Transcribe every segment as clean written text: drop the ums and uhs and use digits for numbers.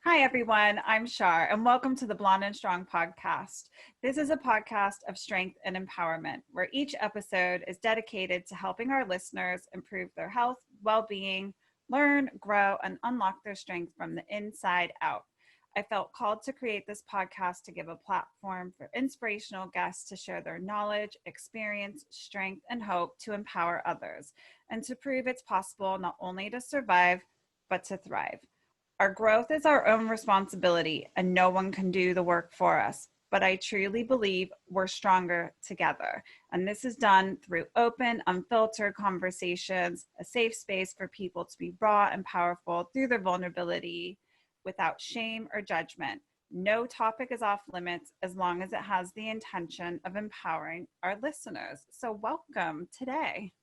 Hi, everyone. I'm Shar, and welcome to the Blonde and Strong podcast. This is a podcast of strength and empowerment, where each episode is dedicated to helping our listeners improve their health, well-being, learn, grow, and unlock their strength from the inside out. I felt called to create this podcast to give a platform for inspirational guests to share their knowledge, experience, strength, and hope to empower others, and to prove it's possible not only to survive, but to thrive. Our growth is our own responsibility, and no one can do the work for us. But I truly believe we're stronger together. And this is done through open, unfiltered conversations, a safe space for people to be raw and powerful through their vulnerability without shame or judgment. No topic is off limits as long as it has the intention of empowering our listeners. So, welcome today.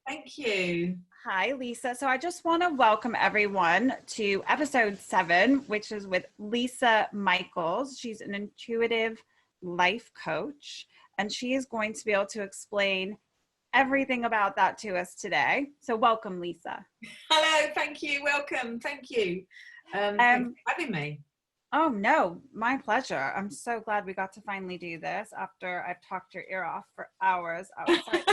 Thank you. Hi, Lisa. So I just want to welcome everyone to episode 7, which is with Lisa Michaels. She's an intuitive life coach, and she is going to be able to explain everything about that to us today. So welcome, Lisa. Hello. Thank you. Welcome. Thank you. Thanks for having me. Oh, no, my pleasure. I'm so glad we got to finally do this after I've talked your ear off for hours outside.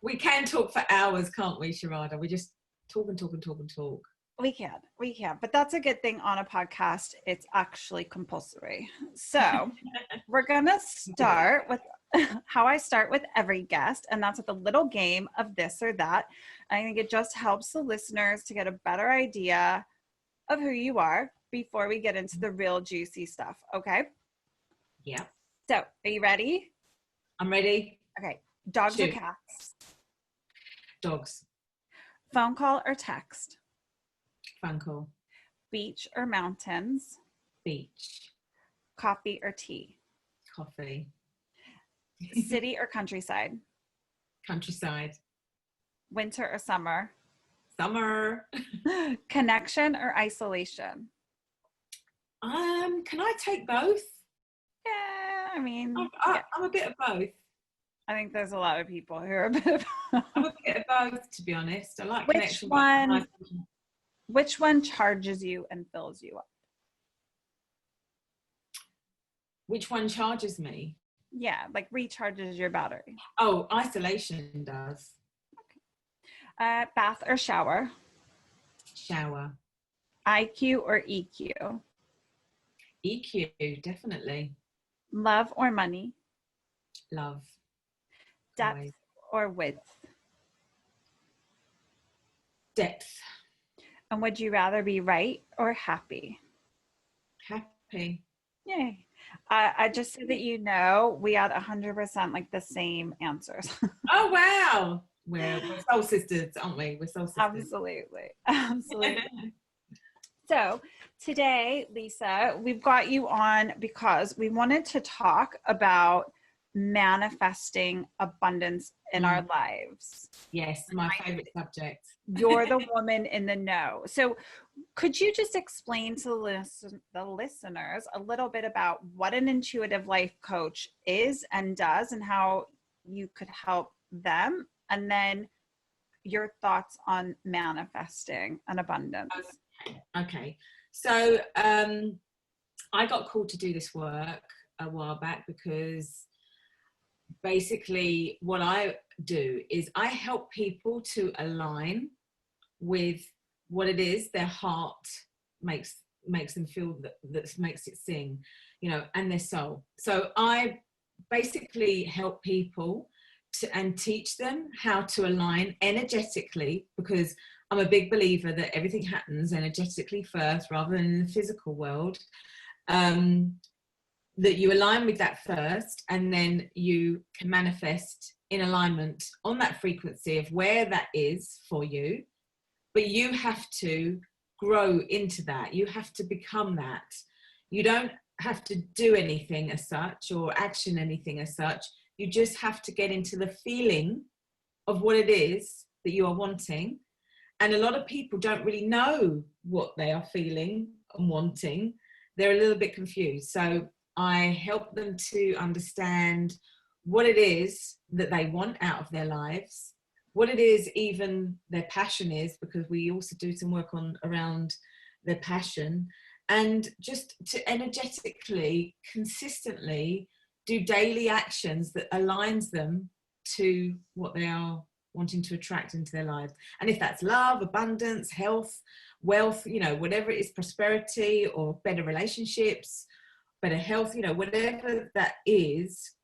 We can talk for hours, can't we, Sharada? We just talk and talk and talk and talk. We can. But that's a good thing on a podcast. It's actually compulsory. So we're going to start with how I start with every guest, and that's with a little game of this or that. I think it just helps the listeners to get a better idea of who you are before we get into the real juicy stuff. Okay? Yeah. So are you ready? I'm ready. Okay. Dogs or cats? Dogs. Phone call or text? Phone call. Beach or mountains? Beach. Coffee or tea? Coffee. City or countryside? Countryside. Winter or summer? Summer. Connection or isolation? Can I take both? Yeah, I mean, I'm a bit of both. I think there's a lot of people who are a bit of I'm a bit of both, to be honest. I like Which connection. Which one charges you and fills you up? Which one charges me? Yeah, like recharges your battery. Oh, isolation does. Okay. Bath or shower? Shower. IQ or EQ? EQ, definitely. Love or money? Love. Depth Always. or width? Depth. And would you rather be right or happy? Happy. Yay. I just so that you know, we had 100% like the same answers. Oh, wow. We're soul sisters, aren't we? We're soul sisters. Absolutely. So today, Lisa, we've got you on because we wanted to talk about manifesting abundance in our lives. Yes, my favorite subject. You're the woman in the know. So could you just explain to the listeners a little bit about what an intuitive life coach is and does and how you could help them? And then your thoughts on manifesting an abundance. Okay. So I got called to do this work a while back because basically what I do is I help people to align with what it is their heart makes them feel, that makes it sing, and their soul. So I basically help people and teach them how to align energetically, because I'm a big believer that everything happens energetically first rather than in the physical world. That you align with that first, and then you can manifest in alignment on that frequency of where that is for you. But you have to grow into that. You have to become that. You don't have to do anything as such or action anything as such. You just have to get into the feeling of what it is that you are wanting. And a lot of people don't really know what they are feeling and wanting. They're a little bit confused. So I help them to understand what it is that they want out of their lives, what it is even their passion is, because we also do some work around their passion, and just to energetically, consistently do daily actions that aligns them to what they are wanting to attract into their lives. And if that's love, abundance, health, wealth, you know, whatever it is, prosperity or better relationships, better health, you know, whatever that is,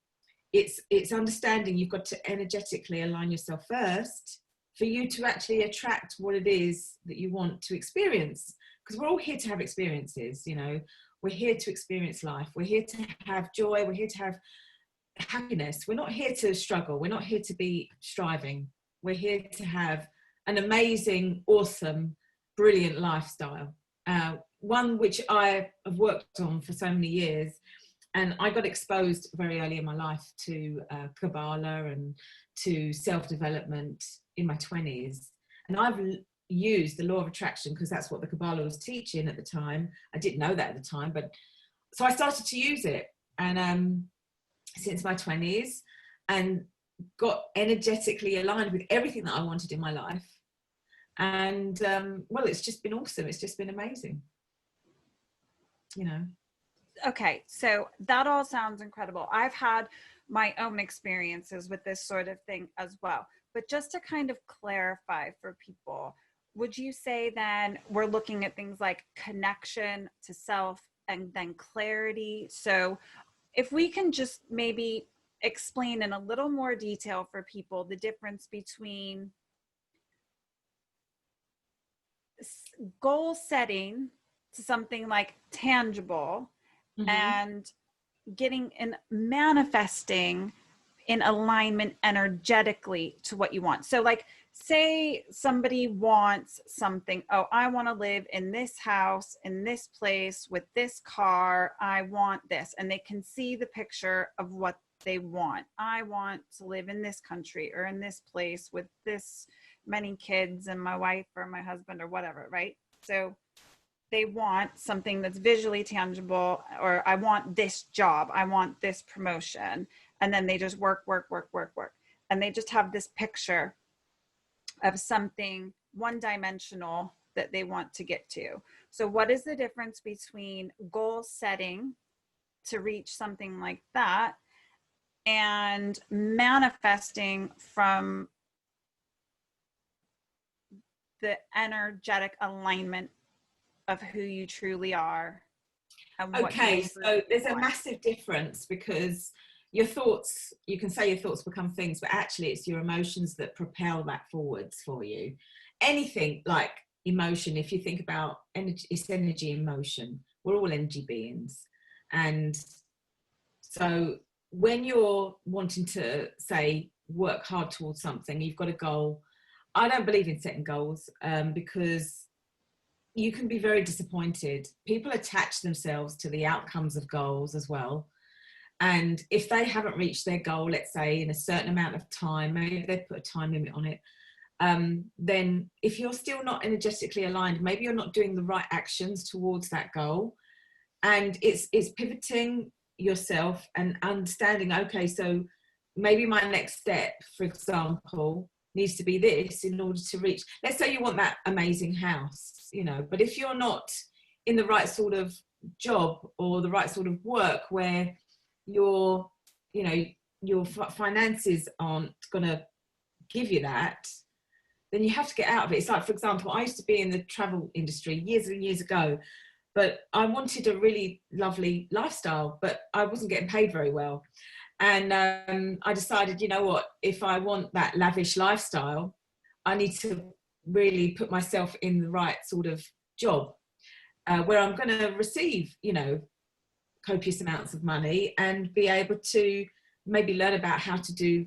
it's understanding you've got to energetically align yourself first for you to actually attract what it is that you want to experience. Because we're all here to have experiences, you know, we're here to experience life. We're here to have joy. We're here to have happiness. We're not here to struggle. We're not here to be striving. We're here to have an amazing, awesome, brilliant lifestyle. One which I have worked on for so many years. And I got exposed very early in my life to Kabbalah and to self-development in my 20s. And I've used the law of attraction because that's what the Kabbalah was teaching at the time. I didn't know that at the time, but so I started to use it. And since my 20s, and got energetically aligned with everything that I wanted in my life. And well, it's just been awesome. It's just been amazing, you know. Okay, so that all sounds incredible. I've had my own experiences with this sort of thing as well. But just to kind of clarify for people, would you say then we're looking at things like connection to self and then clarity? So if we can just maybe explain in a little more detail for people the difference between goal setting to something like tangible, mm-hmm. and getting and manifesting in alignment energetically to what you want. So like, say somebody wants something, oh, I want to live in this house, in this place, with this car, I want this. And they can see the picture of what they want. I want to live in this country or in this place with this many kids and my wife or my husband or whatever, right? So they want something that's visually tangible, or I want this job, I want this promotion. And then they just work. And they just have this picture of something one-dimensional that they want to get to. So what is the difference between goal setting to reach something like that and manifesting from the energetic alignment of who you truly are? Okay, so there's a massive difference, because your thoughts, you can say your thoughts become things, but actually it's your emotions that propel that forwards for you. Anything like emotion, if you think about energy, it's energy in motion. We're all energy beings. And so when you're wanting to, say, work hard towards something, you've got a goal. I don't believe in setting goals because you can be very disappointed. People attach themselves to the outcomes of goals as well. And if they haven't reached their goal, let's say in a certain amount of time, maybe they put a time limit on it, then if you're still not energetically aligned, maybe you're not doing the right actions towards that goal. And it's pivoting yourself and understanding, okay, so maybe my next step, for example, needs to be this in order to reach, let's say you want that amazing house, you know, but if you're not in the right sort of job or the right sort of work where your, you know, your finances aren't going to give you that, then you have to get out of it. It's like, for example, I used to be in the travel industry years and years ago, but I wanted a really lovely lifestyle, but I wasn't getting paid very well. And I decided, you know what, if I want that lavish lifestyle, I need to really put myself in the right sort of job where I'm going to receive, you know, copious amounts of money and be able to maybe learn about how to do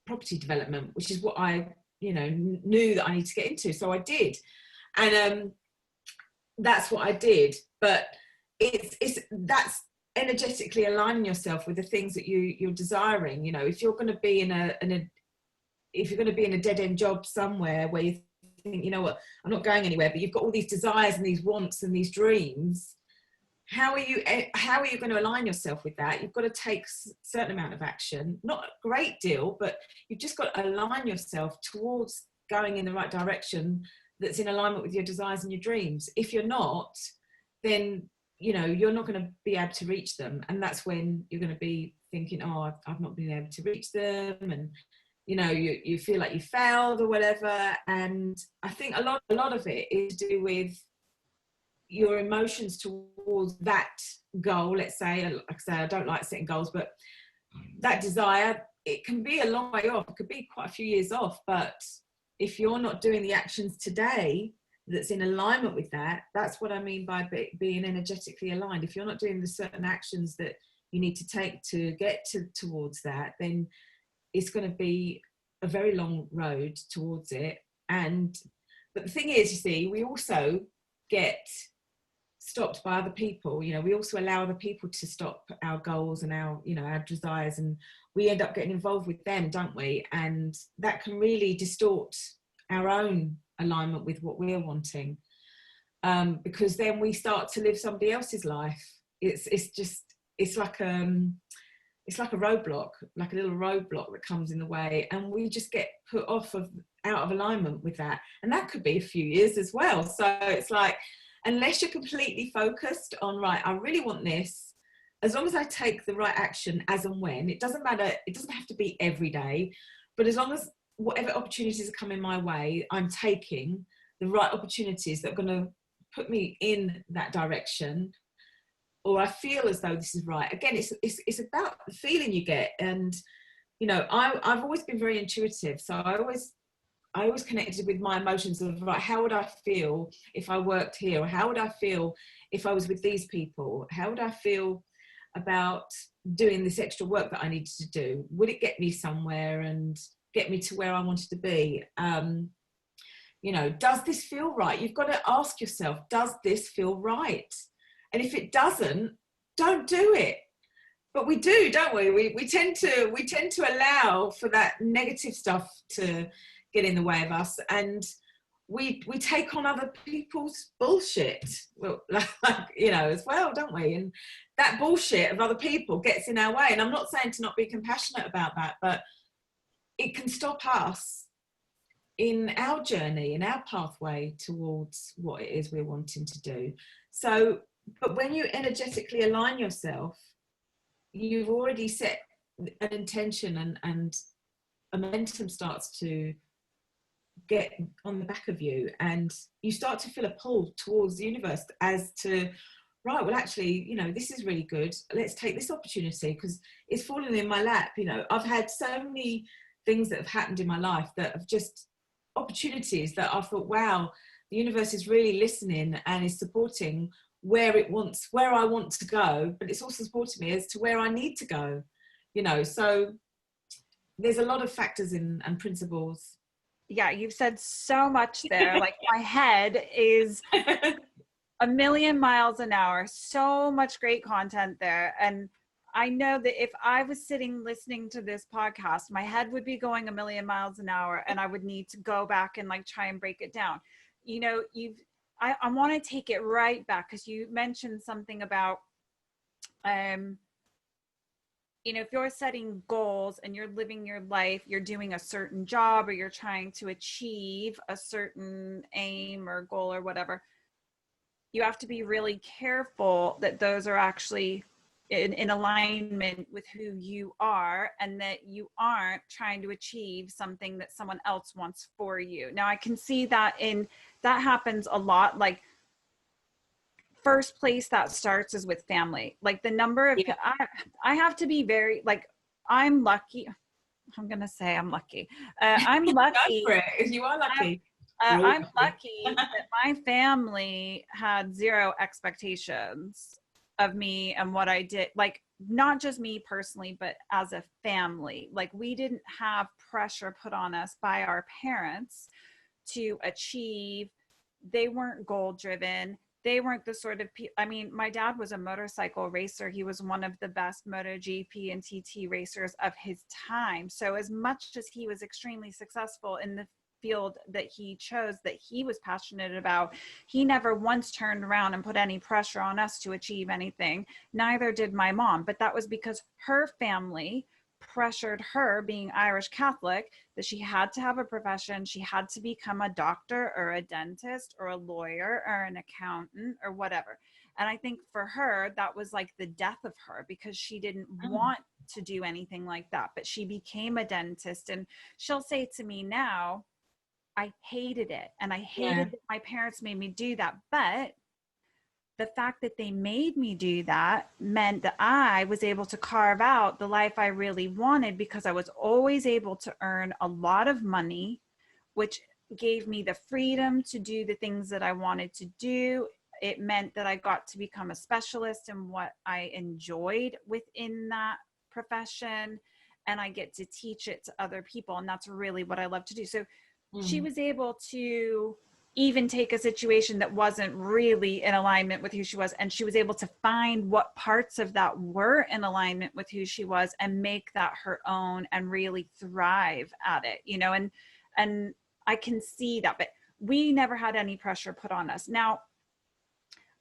property development, which is what I, you know, knew that I need to get into. So I did. And that's what I did. But that's energetically aligning yourself with the things that you're desiring. You know, if you're going to be in a dead-end job somewhere where you think, you know what, I'm not going anywhere, but you've got all these desires and these wants and these dreams, how are you going to align yourself with that? You've got to take a certain amount of action, not a great deal, but you've just got to align yourself towards going in the right direction that's in alignment with your desires and your dreams. If you're not, then, you know, you're not going to be able to reach them. And that's when you're going to be thinking, oh, I've not been able to reach them. And, you know, you feel like you failed or whatever. And I think a lot of it is to do with your emotions towards that goal. Let's say, like I say, I don't like setting goals, but that desire, it can be a long way off. It could be quite a few years off. But if you're not doing the actions today that's in alignment with that, that's what I mean by being energetically aligned. If you're not doing the certain actions that you need to take to get towards that, then it's going to be a very long road towards it. But the thing is, you see, we also get stopped by other people. You know, we also allow other people to stop our goals and our, you know, our desires, and we end up getting involved with them, don't we? And that can really distort our own alignment with what we're wanting, because then we start to live somebody else's life. It's like a roadblock, like a little roadblock that comes in the way, and we just get put out of alignment with that. And that could be a few years as well. So it's like, unless you're completely focused on, right, I really want this, as long as I take the right action as and when, it doesn't matter, it doesn't have to be every day, but as long as whatever opportunities are coming my way, I'm taking the right opportunities that are going to put me in that direction, or I feel as though this is right. Again, it's about the feeling you get. And, you know, I've always been very intuitive. So I always connected with my emotions of, right, how would I feel if I worked here? Or how would I feel if I was with these people? How would I feel about doing this extra work that I needed to do? Would it get me somewhere and get me to where I wanted to be? You know, does this feel right? You've got to ask yourself, does this feel right? And if it doesn't, don't do it. But we do, don't we? We tend to allow for that negative stuff to get in the way of us, and we take on other people's bullshit, well, like, you know, as well, don't we? And that bullshit of other people gets in our way. And I'm not saying to not be compassionate about that, but it can stop us in our journey, in our pathway towards what it is we're wanting to do. So, but when you energetically align yourself, you've already set an intention, and a momentum starts to get on the back of you, and you start to feel a pull towards the universe as to, right, well, actually, you know, this is really good. Let's take this opportunity because it's fallen in my lap. You know, I've had so many things that have happened in my life that have just opportunities that I thought, wow, the universe is really listening and is supporting where I want to go, but it's also supporting me as to where I need to go, you know. So there's a lot of factors and principles. Yeah, you've said so much there. Like, my head is a million miles an hour. So much great content there. And I know that if I was sitting listening to this podcast, my head would be going a million miles an hour, and I would need to go back and like try and break it down. You know, I want to take it right back, because you mentioned something about, you know, if you're setting goals and you're living your life, you're doing a certain job, or you're trying to achieve a certain aim or goal or whatever, you have to be really careful that those are actually in alignment with who you are, and that you aren't trying to achieve something that someone else wants for you. Now, I can see that that happens a lot. Like, first place that starts is with family. Like, the number of, yeah. I have to be very, like, I'm lucky. I'm going to say I'm lucky. I'm lucky. You are lucky. I'm lucky that my family had zero expectations of me and what I did. Like, not just me personally, but as a family. Like, we didn't have pressure put on us by our parents to achieve. They weren't goal driven. They weren't the sort of people. I mean, my dad was a motorcycle racer. He was one of the best MotoGP and TT racers of his time. So as much as he was extremely successful in the field that he chose, that he was passionate about, he never once turned around and put any pressure on us to achieve anything. Neither did my mom. But that was because her family pressured her, being Irish Catholic, that she had to have a profession. She had to become a doctor or a dentist or a lawyer or an accountant or whatever. And I think for her, that was like the death of her, because she didn't want to do anything like that. But she became a dentist. And she'll say to me now, I hated it. And I hated that my parents made me do that. But the fact that they made me do that meant that I was able to carve out the life I really wanted, because I was always able to earn a lot of money, which gave me the freedom to do the things that I wanted to do. It meant that I got to become a specialist in what I enjoyed within that profession, and I get to teach it to other people. And that's really what I love to do. So she was able to even take a situation that wasn't really in alignment with who she was, and she was able to find what parts of that were in alignment with who she was and make that her own and really thrive at it, you know. And I can see that. But we never had any pressure put on us. Now,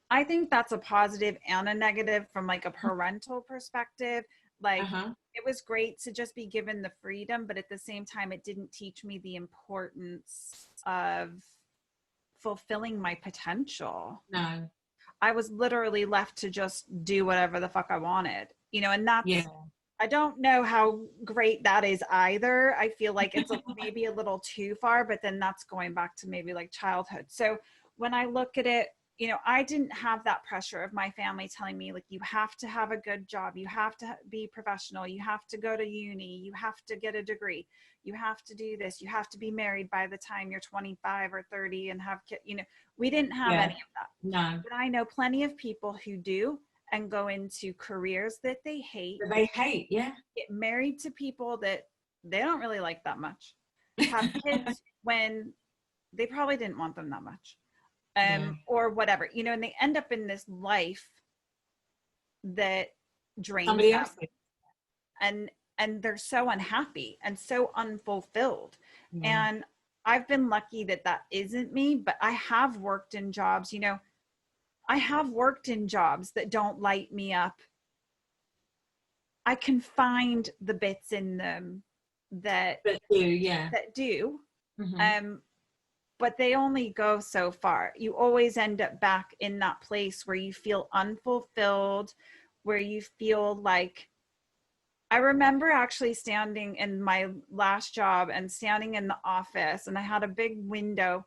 I think that's a positive and a negative from like a parental perspective. Like, it was great to just be given the freedom, but at the same time, it didn't teach me the importance of fulfilling my potential. No. I was literally left to just do whatever the fuck I wanted, you know. And that's, I don't know how great that is either. I feel like it's maybe a little too far, but then that's going back to maybe like childhood. So when I look at it, you know, I didn't have that pressure of my family telling me, like, you have to have a good job, you have to be professional, you have to go to uni, you have to get a degree, you have to do this, you have to be married by the time you're 25 or 30 and have kids. You know, we didn't have any of that. No. But I know plenty of people who do, and go into careers that they hate. Get married to people that they don't really like that much. Have kids when they probably didn't want them that much. Or whatever, you know, and they end up in this life that drains somebody them. else. And they're so unhappy and so unfulfilled. And I've been lucky that that isn't me, but I have worked in jobs, you know, I have worked in jobs that don't light me up. I can find the bits in them that do. But they only go so far. You always end up back in that place where you feel unfulfilled, where you feel like, I remember actually standing in my last job and standing in the office, and I had a big window.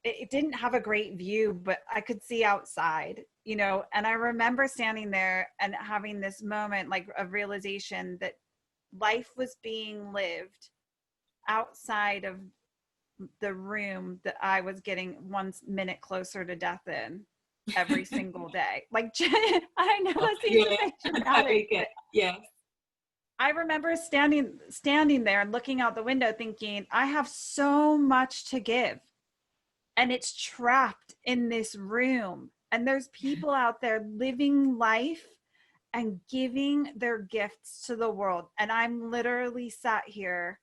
It didn't have a great view, but I could see outside, you know. And I remember standing there and having this moment, like, of realization that life was being lived outside of the room that I was getting 1 minute closer to death in every single day. Like, I know it seems dramatic. I remember standing there and looking out the window thinking, I have so much to give, and it's trapped in this room. And there's people out there living life and giving their gifts to the world. And I'm literally sat here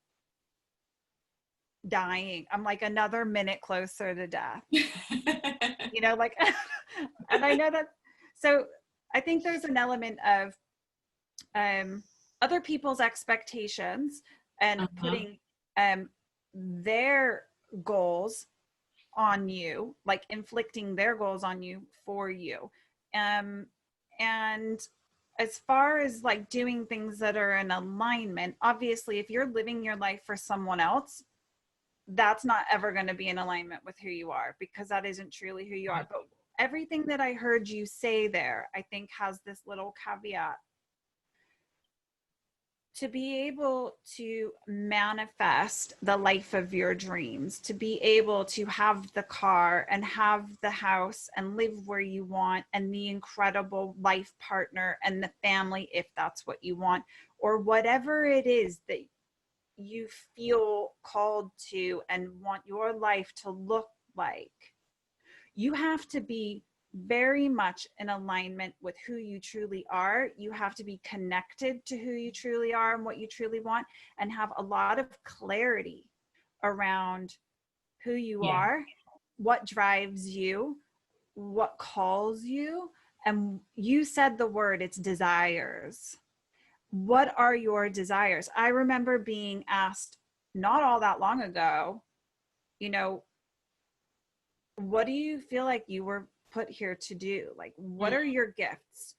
dying. I'm like another minute closer to death. You know, like, and I know that. So I think there's an element of other people's expectations and putting their goals on you, like inflicting their goals on you for you. And as far as like doing things that are in alignment, obviously, if you're living your life for someone else, that's not ever going to be in alignment with who you are, because that isn't truly who you are. But everything that I heard you say there, I think, has this little caveat. To be able to manifest the life of your dreams, to be able to have the car and have the house and live where you want, and the incredible life partner and the family, if that's what you want, or whatever it is that you feel called to and want your life to look like, you have to be very much in alignment with who you truly are. You have to be connected to who you truly are and what you truly want, and have a lot of clarity around who you are, what drives you, what calls you. And you said the word, it's desires. what are your desires? I remember being asked not all that long ago, you know, what do you feel like you were put here to do? Like, what are your gifts?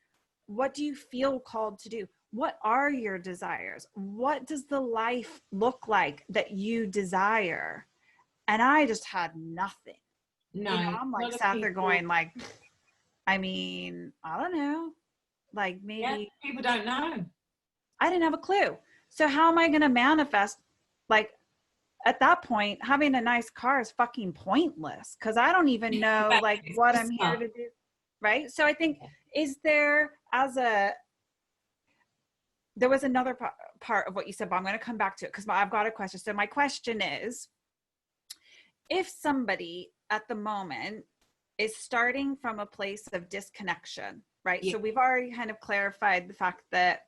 What do you feel called to do? What are your desires? What does the life look like that you desire? And I just had nothing. No, You know, I'm like sat there going like, I mean, I don't know, like maybe people don't know. I didn't have a clue. So how am I going to manifest? Like at that point, having a nice car is fucking pointless because I don't even know like what I'm here to do. Right. So I think, there was another part of what you said, but I'm going to come back to it because I've got a question. So my question is, if somebody at the moment is starting from a place of disconnection, right? Yeah. So we've already kind of clarified the fact that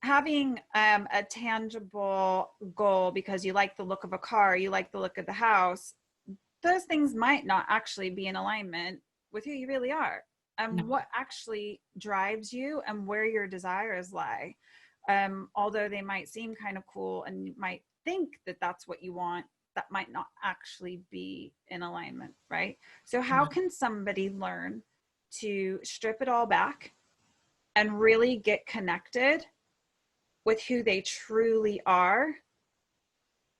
having a tangible goal because you like the look of a car, you like the look of the house, those things might not actually be in alignment with who you really are and what actually drives you and where your desires lie. Although they might seem kind of cool and you might think that that's what you want, that might not actually be in alignment, right? So how can somebody learn to strip it all back and really get connected with who they truly are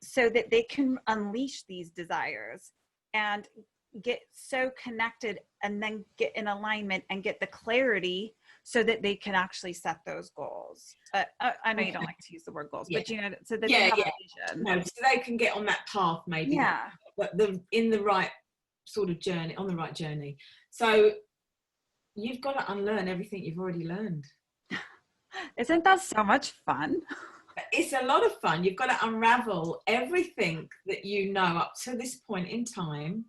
so that they can unleash these desires and get so connected and then get in alignment and get the clarity so that they can actually set those goals? I know you don't like to use the word goals, but you know, so that they have a vision. No, so they can get on that path maybe. Yeah. But in the right sort of journey, on the right journey. So you've got to unlearn everything you've already learned. Isn't that so much fun? It's a lot of fun. You've got to unravel everything that you know up to this point in time,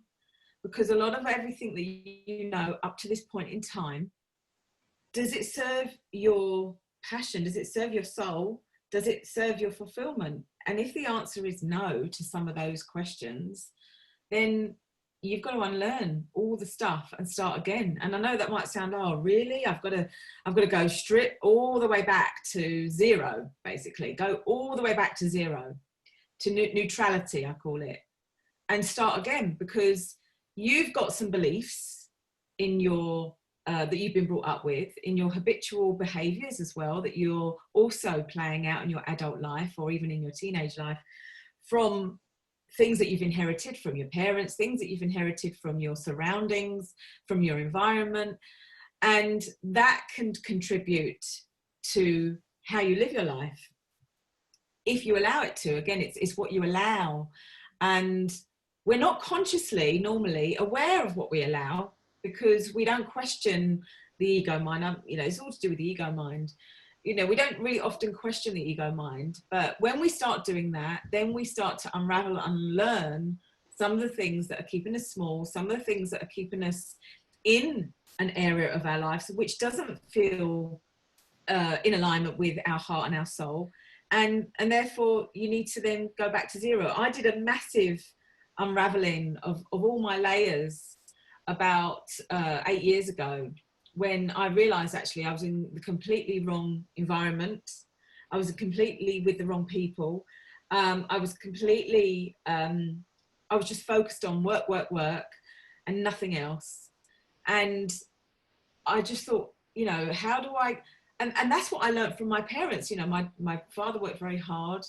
because a lot of everything that you know up to this point in time, does it serve your passion? Does it serve your soul? Does it serve your fulfillment? And if the answer is no to some of those questions, then you've got to unlearn all the stuff and start again. And I know that might sound, oh, really? I've got to go strip all the way back to zero, basically. Go all the way back to zero, to neutrality, I call it, and start again, because you've got some beliefs in your that you've been brought up with, in your habitual behaviors as well, that you're also playing out in your adult life or even in your teenage life, from things that you've inherited from your parents, things that you've inherited from your surroundings, from your environment. And that can contribute to how you live your life, if you allow it to. Again, it's what you allow. And we're not consciously normally aware of what we allow, because we don't question the ego mind. You know, it's all to do with the ego mind. You know, we don't really often question the ego mind, but when we start doing that, then we start to unravel and learn some of the things that are keeping us small, some of the things that are keeping us in an area of our lives which doesn't feel in alignment with our heart and our soul. And therefore you need to then go back to zero. I did a massive unraveling of all my layers about 8 years ago, when I realized actually I was in the completely wrong environment. I was completely with the wrong people. I was completely, I was just focused on work and nothing else. And I just thought, you know, how do I, and that's what I learned from my parents. You know, my father worked very hard.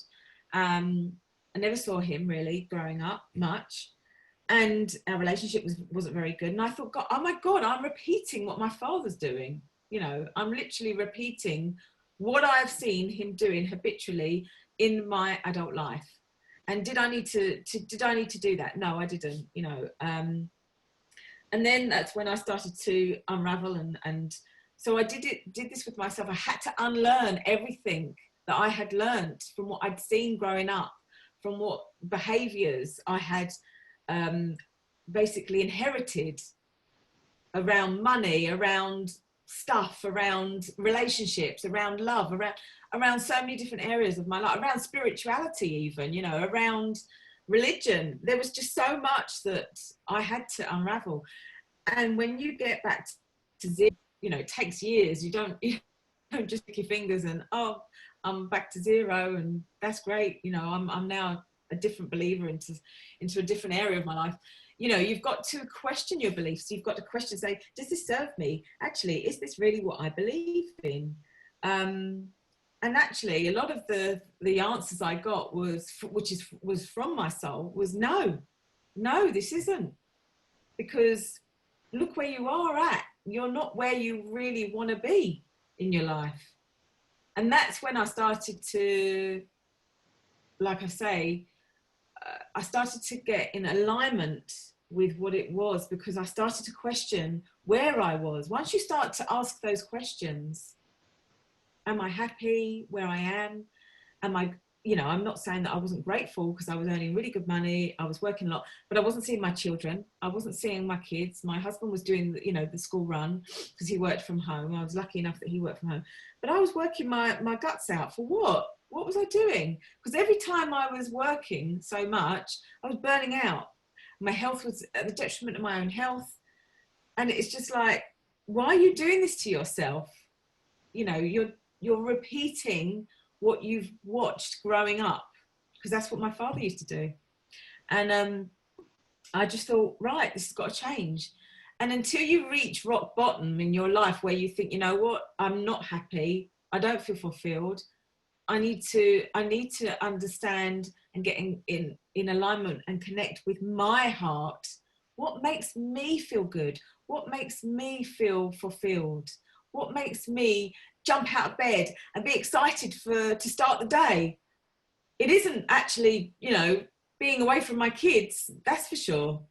I never saw him really growing up much. And our relationship wasn't very good. And I thought, God, oh my God, I'm repeating what my father's doing. You know, I'm literally repeating what I've seen him doing habitually in my adult life. And did I need to do that? No, I didn't, you know. And then that's when I started to unravel. And so I did this with myself. I had to unlearn everything that I had learned from what I'd seen growing up, from what behaviors I had basically inherited around money, around stuff, around relationships, around love, around so many different areas of my life, around spirituality even, you know, around religion. There was just so much that I had to unravel. And when you get back to zero, you know, it takes years. You don't don't just click your fingers and, oh, I'm back to zero and that's great. You know, I'm now a different believer into a different area of my life. You know, you've got to question your beliefs. You've got to question, say, does this serve me? Actually, is this really what I believe in? And actually, a lot of the answers I got was from my soul was no, this isn't. Because look where you are at. You're not where you really want to be in your life. And that's when I started to, like I say, I started to get in alignment with what it was, because I started to question where I was. Once you start to ask those questions, am I happy where I am? Am I, you know, I'm not saying that I wasn't grateful, because I was earning really good money. I was working a lot, but I wasn't seeing my children. I wasn't seeing my kids. My husband was doing, you know, the school run because he worked from home. I was lucky enough that he worked from home, but I was working my guts out for what? What was I doing? Because every time I was working so much, I was burning out. My health was at the detriment of my own health. And it's just like, why are you doing this to yourself? You know, you're repeating what you've watched growing up, because that's what my father used to do. And I just thought, right, this has got to change. And until you reach rock bottom in your life where you think, you know what, I'm not happy, I don't feel fulfilled, I need to understand and get in alignment and connect with my heart. What makes me feel good? What makes me feel fulfilled? What makes me jump out of bed and be excited to start the day? It isn't actually, you know, being away from my kids, that's for sure.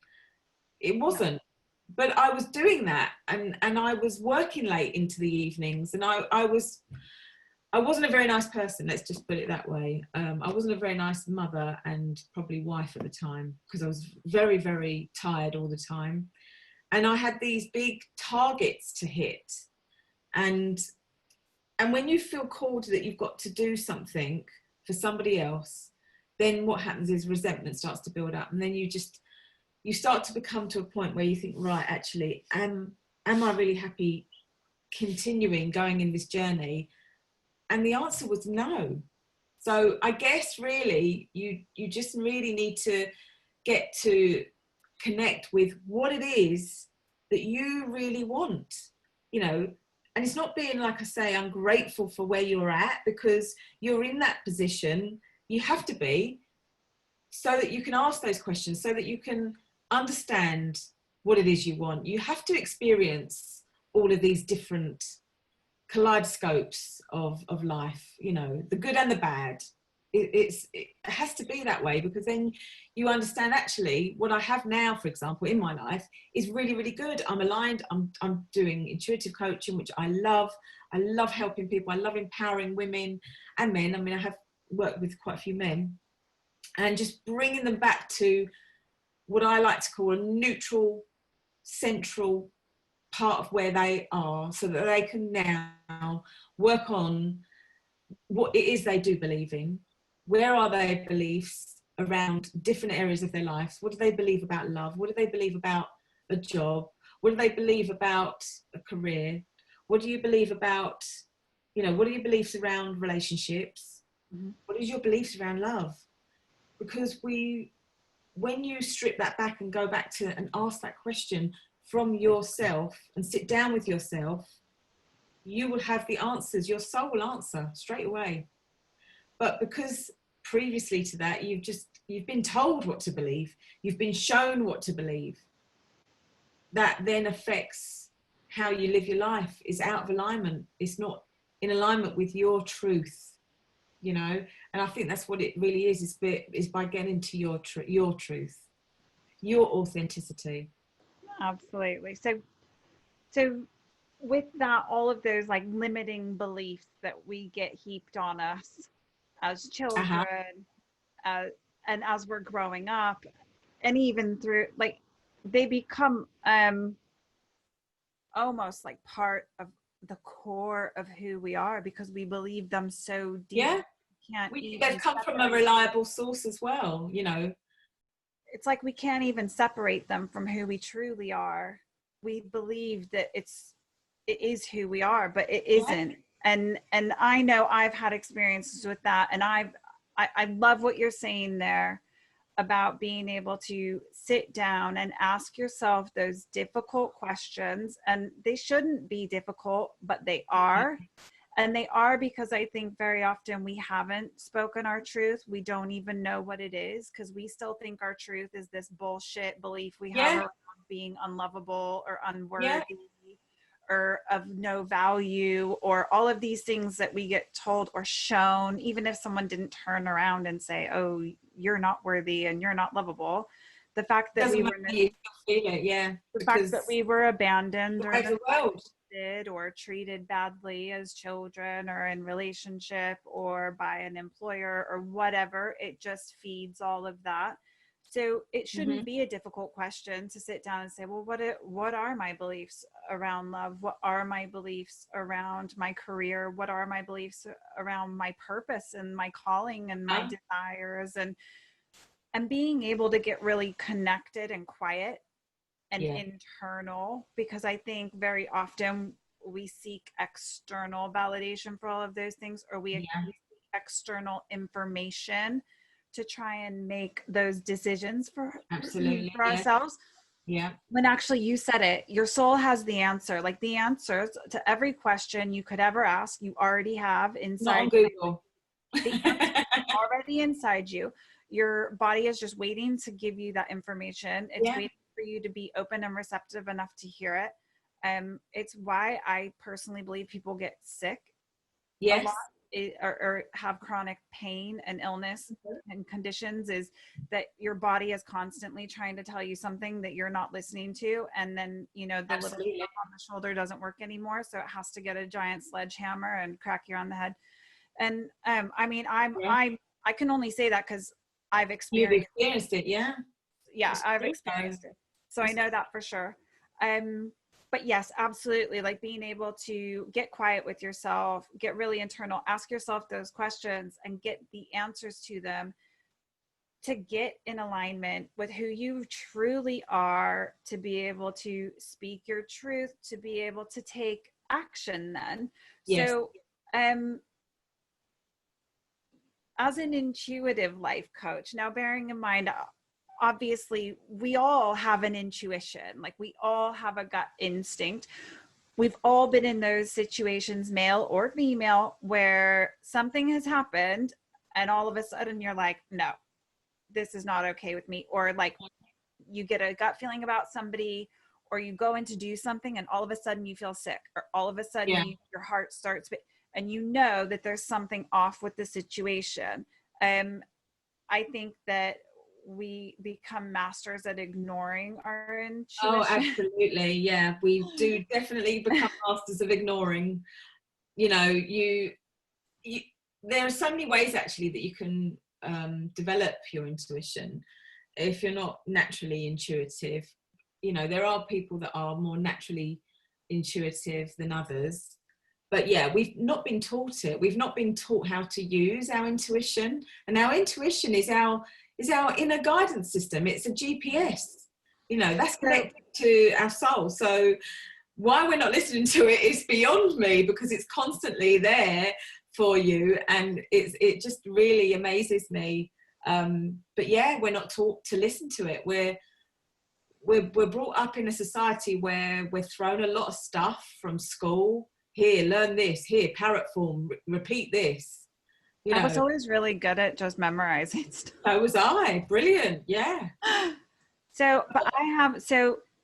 It wasn't. But I was doing that, and I was working late into the evenings, and I wasn't a very nice person, let's just put it that way. I wasn't a very nice mother and probably wife at the time, because I was very, very tired all the time. And I had these big targets to hit. And when you feel called that you've got to do something for somebody else, then what happens is resentment starts to build up. And then you start to become to a point where you think, right, actually, am I really happy continuing going in this journey? And the answer was no. So I guess really you just really need to get to connect with what it is that you really want, you know. And it's not being, like I say, ungrateful for where you're at, because you're in that position. You have to be, so that you can ask those questions, so that you can understand what it is you want. You have to experience all of these different kaleidoscopes of life, you know, the good and the bad. It has to be that way, because then you understand, actually, what I have now, for example, in my life is really, really good. I'm aligned. I'm doing intuitive coaching, which I love. I love helping people. I love empowering women and men. I mean, I have worked with quite a few men, and just bringing them back to what I like to call a neutral, central part of where they are, so that they can now work on what it is they do believe in. Where are their beliefs around different areas of their lives? What do they believe about love? What do they believe about a job? What do they believe about a career? What do you believe about, you know, what are your beliefs around relationships? Mm-hmm. What is your beliefs around love? Because when you strip that back and go back to and ask that question from yourself and sit down with yourself, you will have the answers. Your soul will answer straight away. But because previously to that, you've been told what to believe, you've been shown what to believe, that then affects how you live your life. Is out of alignment. It's not in alignment with your truth, you know. And I think that's what it really is by getting to your truth, your authenticity. Absolutely. So with that, all of those like limiting beliefs that we get heaped on us as children, and as we're growing up, and even through, like, they become almost like part of the core of who we are, because we believe them so deep. Yeah, they've come from a reliable source as well, you know. It's like we can't even separate them from who we truly are. We believe that it is who we are, but it isn't. And I know I've had experiences with that, and I love what you're saying there about being able to sit down and ask yourself those difficult questions. And they shouldn't be difficult, but they are. And they are because I think very often we haven't spoken our truth. We don't even know what it is, because we still think our truth is this bullshit belief we have around being unlovable or unworthy or of no value, or all of these things that we get told or shown, even if someone didn't turn around and say, oh, you're not worthy and you're not lovable. The fact that we were abandoned or neglected or treated badly as children or in relationship or by an employer or whatever, it just feeds all of that. So it shouldn't be a difficult question to sit down and say, well, what are my beliefs around love? What are my beliefs around my career? What are my beliefs around my purpose and my calling and my desires? And being able to get really connected and quiet and internal, because I think very often we seek external validation for all of those things, or we seek external information to try and make those decisions for ourselves. When actually you said it, your soul has the answer. Like the answers to every question you could ever ask, you already have inside. Not on Google. The answer is already inside you. Your body is just waiting to give you that information. It's waiting for you to be open and receptive enough to hear it. It's why I personally believe people get sick a lot, or have chronic pain and illness and conditions, is that your body is constantly trying to tell you something that you're not listening to, and then the little tap on the shoulder doesn't work anymore, so it has to get a giant sledgehammer and crack you on the head. And I mean, I can only say that because I've experienced it. I've experienced it, so I know that for sure. But yes, absolutely. Like being able to get quiet with yourself, get really internal, ask yourself those questions and get the answers to them, to get in alignment with who you truly are, to be able to speak your truth, to be able to take action then. So, as an intuitive life coach, now bearing in mind, obviously we all have an intuition, like we all have a gut instinct. We've all been in those situations, male or female, where something has happened and all of a sudden you're like, no, this is not okay with me. Or like you get a gut feeling about somebody, or you go in to do something and all of a sudden you feel sick, or all of a sudden your heart starts, and you know that there's something off with the situation. I think that we become masters at ignoring our intuition. Oh, absolutely. Yeah, we do definitely become masters of ignoring. You there are so many ways actually that you can develop your intuition if you're not naturally intuitive. There are people that are more naturally intuitive than others. But we've not been taught it. We've not been taught how to use our intuition. And our intuition is our inner guidance system. It's a GPS. That's connected to our soul. So why we're not listening to it is beyond me, because it's constantly there for you. And it just really amazes me. But we're not taught to listen to it. We're brought up in a society where we're thrown a lot of stuff from school. Here, learn this. Here, parrot form. Repeat this. I was always really good at just memorizing stuff. So was I. Brilliant. Yeah. So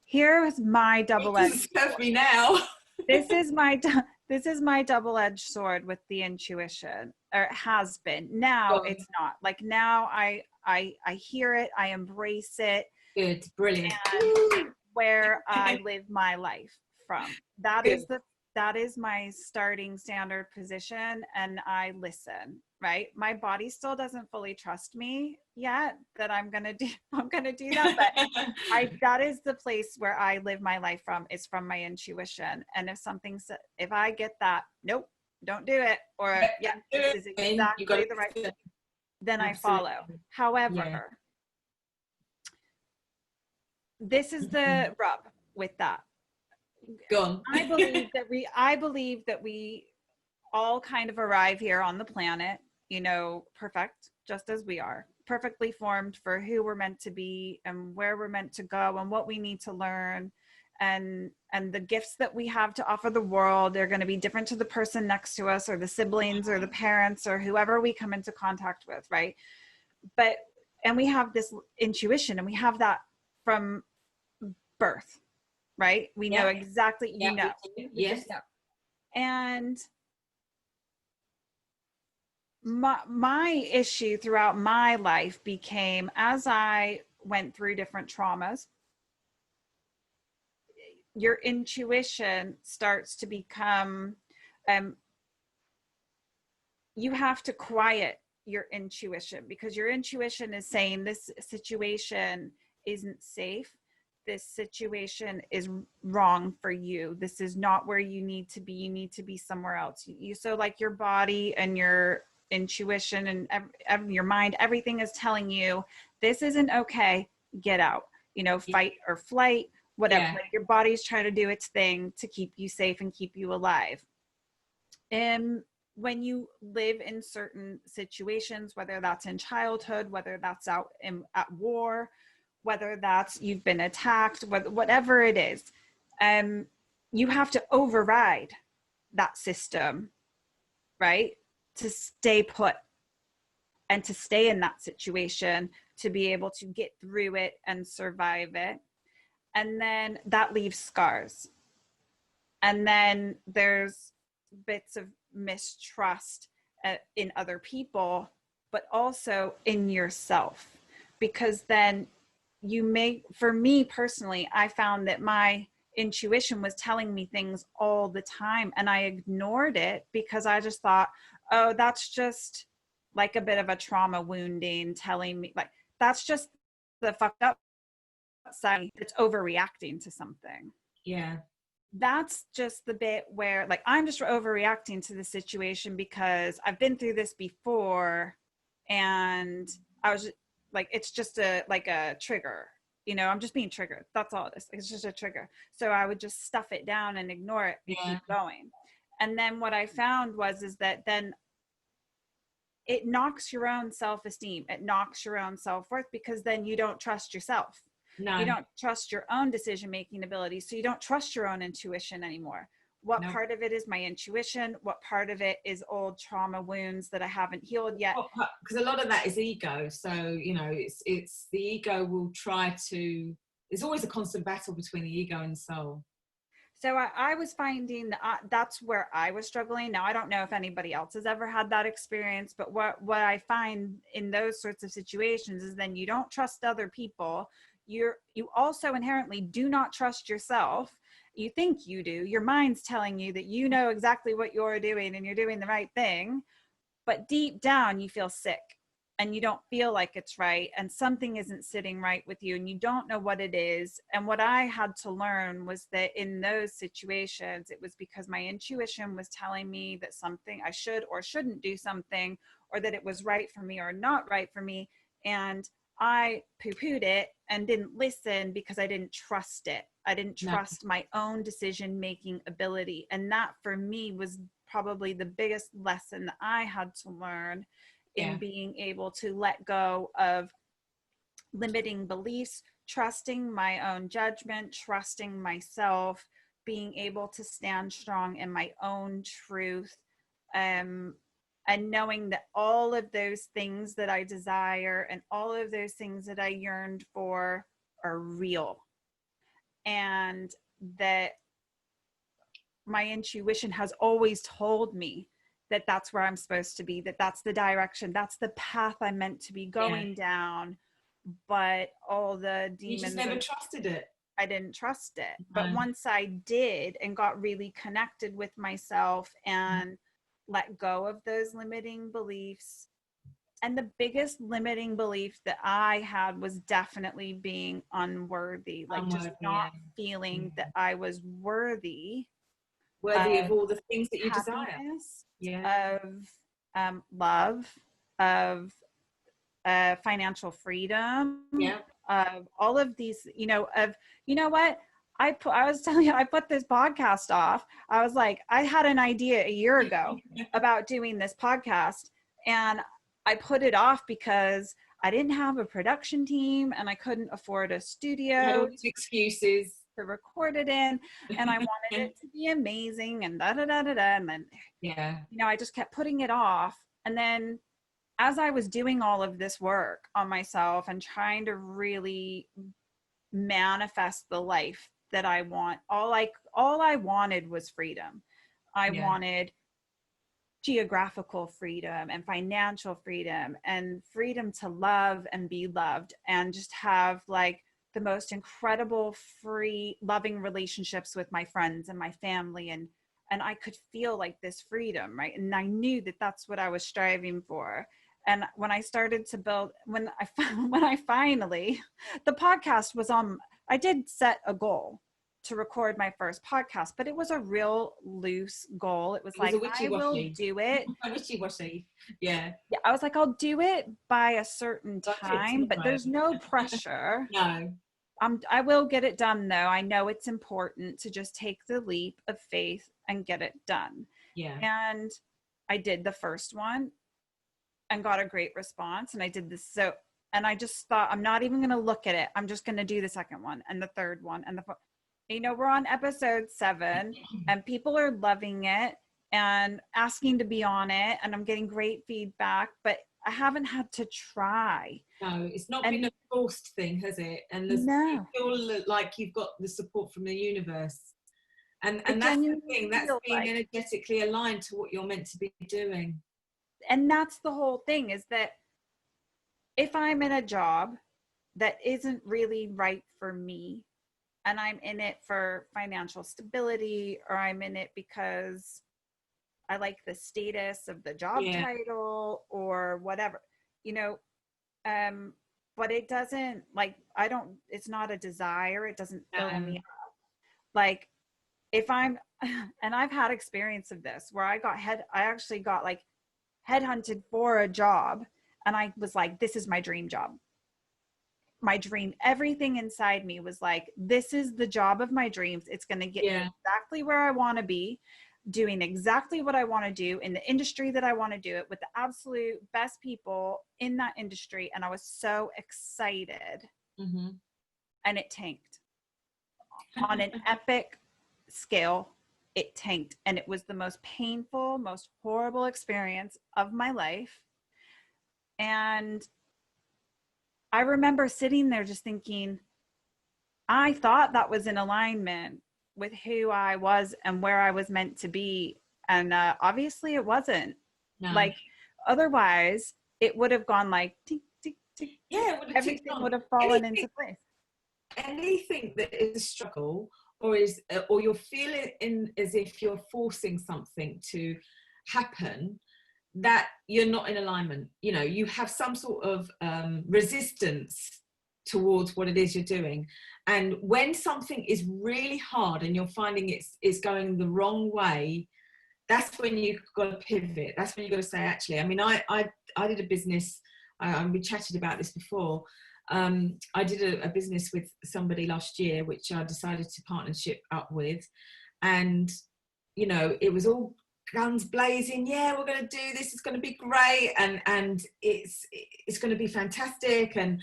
here's my double-edged. Serve me now. This is my double-edged sword with the intuition, or it has been. Now it's not. Like now, I hear it. I embrace it. Good. Brilliant. And where I live my life from. That is my starting standard position, and I listen, right? My body still doesn't fully trust me yet that I'm going to do that, but that is the place where I live my life from, is from my intuition. And if I get that, nope, don't do it, or this is exactly the right thing, then I follow. However, this is the rub with that. Go on. I believe that we all kind of arrive here on the planet, perfect, just as we are, perfectly formed for who we're meant to be and where we're meant to go and what we need to learn. And the gifts that we have to offer the world, they're going to be different to the person next to us or the siblings or the parents or whoever we come into contact with, right? And we have this intuition, and we have that from birth, right? We know exactly, Yes. And my issue throughout my life became, as I went through different traumas, your intuition starts to become, you have to quiet your intuition, because your intuition is saying this situation isn't safe. This situation is wrong for you. This is not where you need to be. You need to be somewhere else. So like your body and your intuition and your mind, everything is telling you this isn't okay. Get out, fight or flight, whatever. Like your body's trying to do its thing to keep you safe and keep you alive. And when you live in certain situations, whether that's in childhood, whether that's out at war, whether that's you've been attacked, whatever it is, you have to override that system, right? To stay put and to stay in that situation, to be able to get through it and survive it. And then that leaves scars. And then there's bits of mistrust in other people, but also in yourself, because then for me personally, I found that my intuition was telling me things all the time, and I ignored it because I just thought, oh, that's just like a bit of a trauma wounding telling me, like, that's just the fucked up side that's overreacting to something. Yeah. That's just the bit where, like, I'm just overreacting to the situation because I've been through this before, and I was like, it's just a trigger, I'm just being triggered. That's all it is. It's just a trigger. So I would just stuff it down and ignore it and keep going. And then what I found is that then it knocks your own self-esteem. It knocks your own self-worth, because then you don't trust yourself. No. You don't trust your own decision-making ability. So you don't trust your own intuition anymore. What part of it is my intuition? What part of it is old trauma wounds that I haven't healed yet? Because a lot of that is ego. So, it's the ego will try to, there's always a constant battle between the ego and the soul. So I was finding that that's where I was struggling. Now, I don't know if anybody else has ever had that experience, but what I find in those sorts of situations is then you don't trust other people. You also inherently do not trust yourself. You think you do. Your mind's telling you that you know exactly what you're doing and you're doing the right thing, but deep down you feel sick and you don't feel like it's right, and something isn't sitting right with you and you don't know what it is. And what I had to learn was that in those situations, it was because my intuition was telling me that something I should or shouldn't do something, or that it was right for me or not right for me. And I poo-pooed it and didn't listen because I didn't trust it. I didn't trust my own decision-making ability. And that for me was probably the biggest lesson that I had to learn in being able to let go of limiting beliefs, trusting my own judgment, trusting myself, being able to stand strong in my own truth, and knowing that all of those things that I desire and all of those things that I yearned for are real, and that my intuition has always told me that that's where I'm supposed to be, that that's the direction, that's the path I'm meant to be going down. But all the demons, you just never trusted it. I didn't trust it. But once I did and got really connected with myself and let go of those limiting beliefs, and the biggest limiting belief that I had was definitely being unworthy, like just not feeling that I was worthy of all the things that you desire, of love, of financial freedom, of all of these, of, what, I was telling you, I put this podcast off. I was like, I had an idea a year ago about doing this podcast, and I put it off because I didn't have a production team and I couldn't afford a You had all studio these excuses. to record it in, and I wanted it to be amazing and da da da da da. And then, Yeah. I just kept putting it off. And then as I was doing all of this work on myself and trying to really manifest the life that I want, all I wanted was freedom. I wanted geographical freedom and financial freedom and freedom to love and be loved and just have like the most incredible free loving relationships with my friends and my family, and I could feel like this freedom, right? And I knew that that's what I was striving for. And when I started to build, when I finally, the podcast was on, I did set a goal to record my first podcast, but it was a real loose goal. It was like, I will do it. Wishy-washy. Yeah. Yeah, I was like, I'll do it by a certain time, but there's no pressure. No. I will get it done though. I know it's important to just take the leap of faith and get it done. Yeah. And I did the first one and got a great response. And I did this. And I just thought, I'm not even going to look at it. I'm just going to do the second one and the third one and the fourth. We're on episode 7 and people are loving it and asking to be on it. And I'm getting great feedback, but I haven't had to try. No, it's not been a forced thing, has it? And you feel like you've got the support from the universe. And that's the thing, that's being energetically aligned to what you're meant to be doing. And that's the whole thing, is that if I'm in a job that isn't really right for me, and I'm in it for financial stability, or I'm in it because I like the status of the job title or whatever, but it doesn't, like, it's not a desire. It doesn't fill me up. Like if I'm, and I've had experience of this where I actually got like headhunted for a job, and I was like, this is my dream job. My dream, everything inside me was like, this is the job of my dreams. It's going to get me exactly where I want to be, doing exactly what I want to do in the industry that I want to do it with the absolute best people in that industry. And I was so excited. Mm-hmm. And it tanked on an epic scale. It tanked, and it was the most painful, most horrible experience of my life. And I remember sitting there just thinking, I thought that was in alignment with who I was and where I was meant to be. And obviously it wasn't. No. Like, otherwise it would have gone like, tick, tick, tick. Yeah, everything would have fallen into place. Anything that is a struggle, or you're feeling as if you're forcing something to happen, that you're not in alignment. You have some sort of resistance towards what it is you're doing. And when something is really hard and you're finding it's going the wrong way, that's when you've got to pivot. That's when you've got to say, actually, I mean, I did a business, we chatted about this before. I did a business with somebody last year, which I decided to partnership up with. And, it was all guns blazing. Yeah, we're going to do this. It's going to be great. And it's going to be fantastic. And,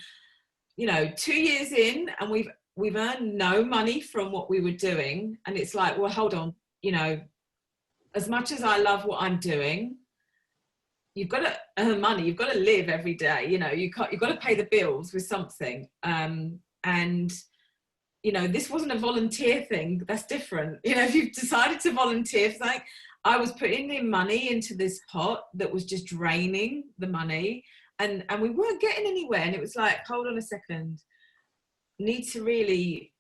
2 years in, and we've earned no money from what we were doing. And it's like, well, hold on, as much as I love what I'm doing, you've got to earn money. You've got to live every day. You've got to pay the bills with something. And, this wasn't a volunteer thing. That's different. If you've decided to volunteer for something, I was putting in money into this pot that was just draining the money, and we weren't getting anywhere. And it was like, hold on a second, need to really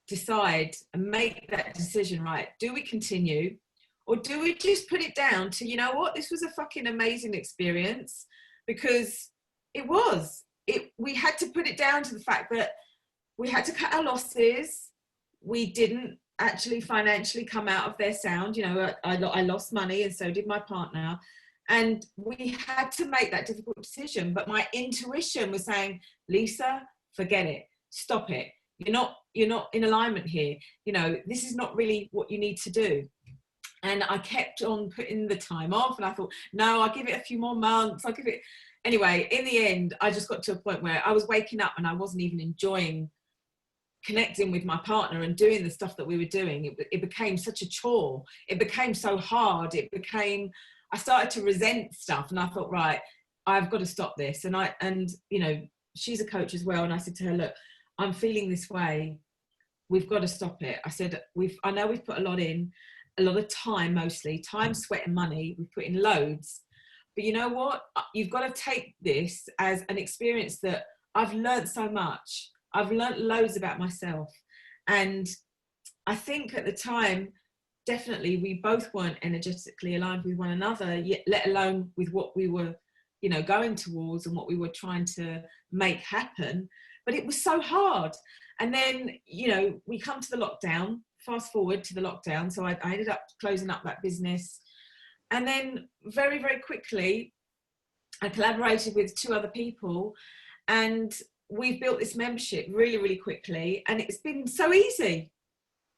decide and make that decision, right? Do we continue, or do we just put it down to, this was a fucking amazing experience? Because we had to put it down to the fact that we had to cut our losses. We didn't actually financially come out of their sound. I lost money, and so did my partner. And we had to make that difficult decision. But my intuition was saying, Lisa, forget it. Stop it. You're you're not in alignment here. You know, this is not really what you need to do. And I kept on putting the time off, and I thought, no, I'll give it a few more months. I'll give it. Anyway, in the end, I just got to a point where I was waking up and I wasn't even enjoying connecting with my partner and doing the stuff that we were doing. It became such a chore. It became so hard. I started to resent stuff, and I thought, right, I've got to stop this. And you know, she's a coach as well. And I said to her, look, I'm feeling this way. We've got to stop it. I said, I know we've put a lot in, a lot of time, mostly time, sweat and money. We've put in loads, but you know what? You've got to take this as an experience that I've learned so much. I've learned loads about myself. And I think at the time, definitely we both weren't energetically aligned with one another, yet, let alone with what we were, you know, going towards and what we were trying to make happen. But it was so hard. And then, you know, we come to the lockdown, fast forward to the lockdown. So I ended up closing up that business. And then very, very quickly, I collaborated with 2 other people, and we've built this membership really, really quickly. And it's been so easy.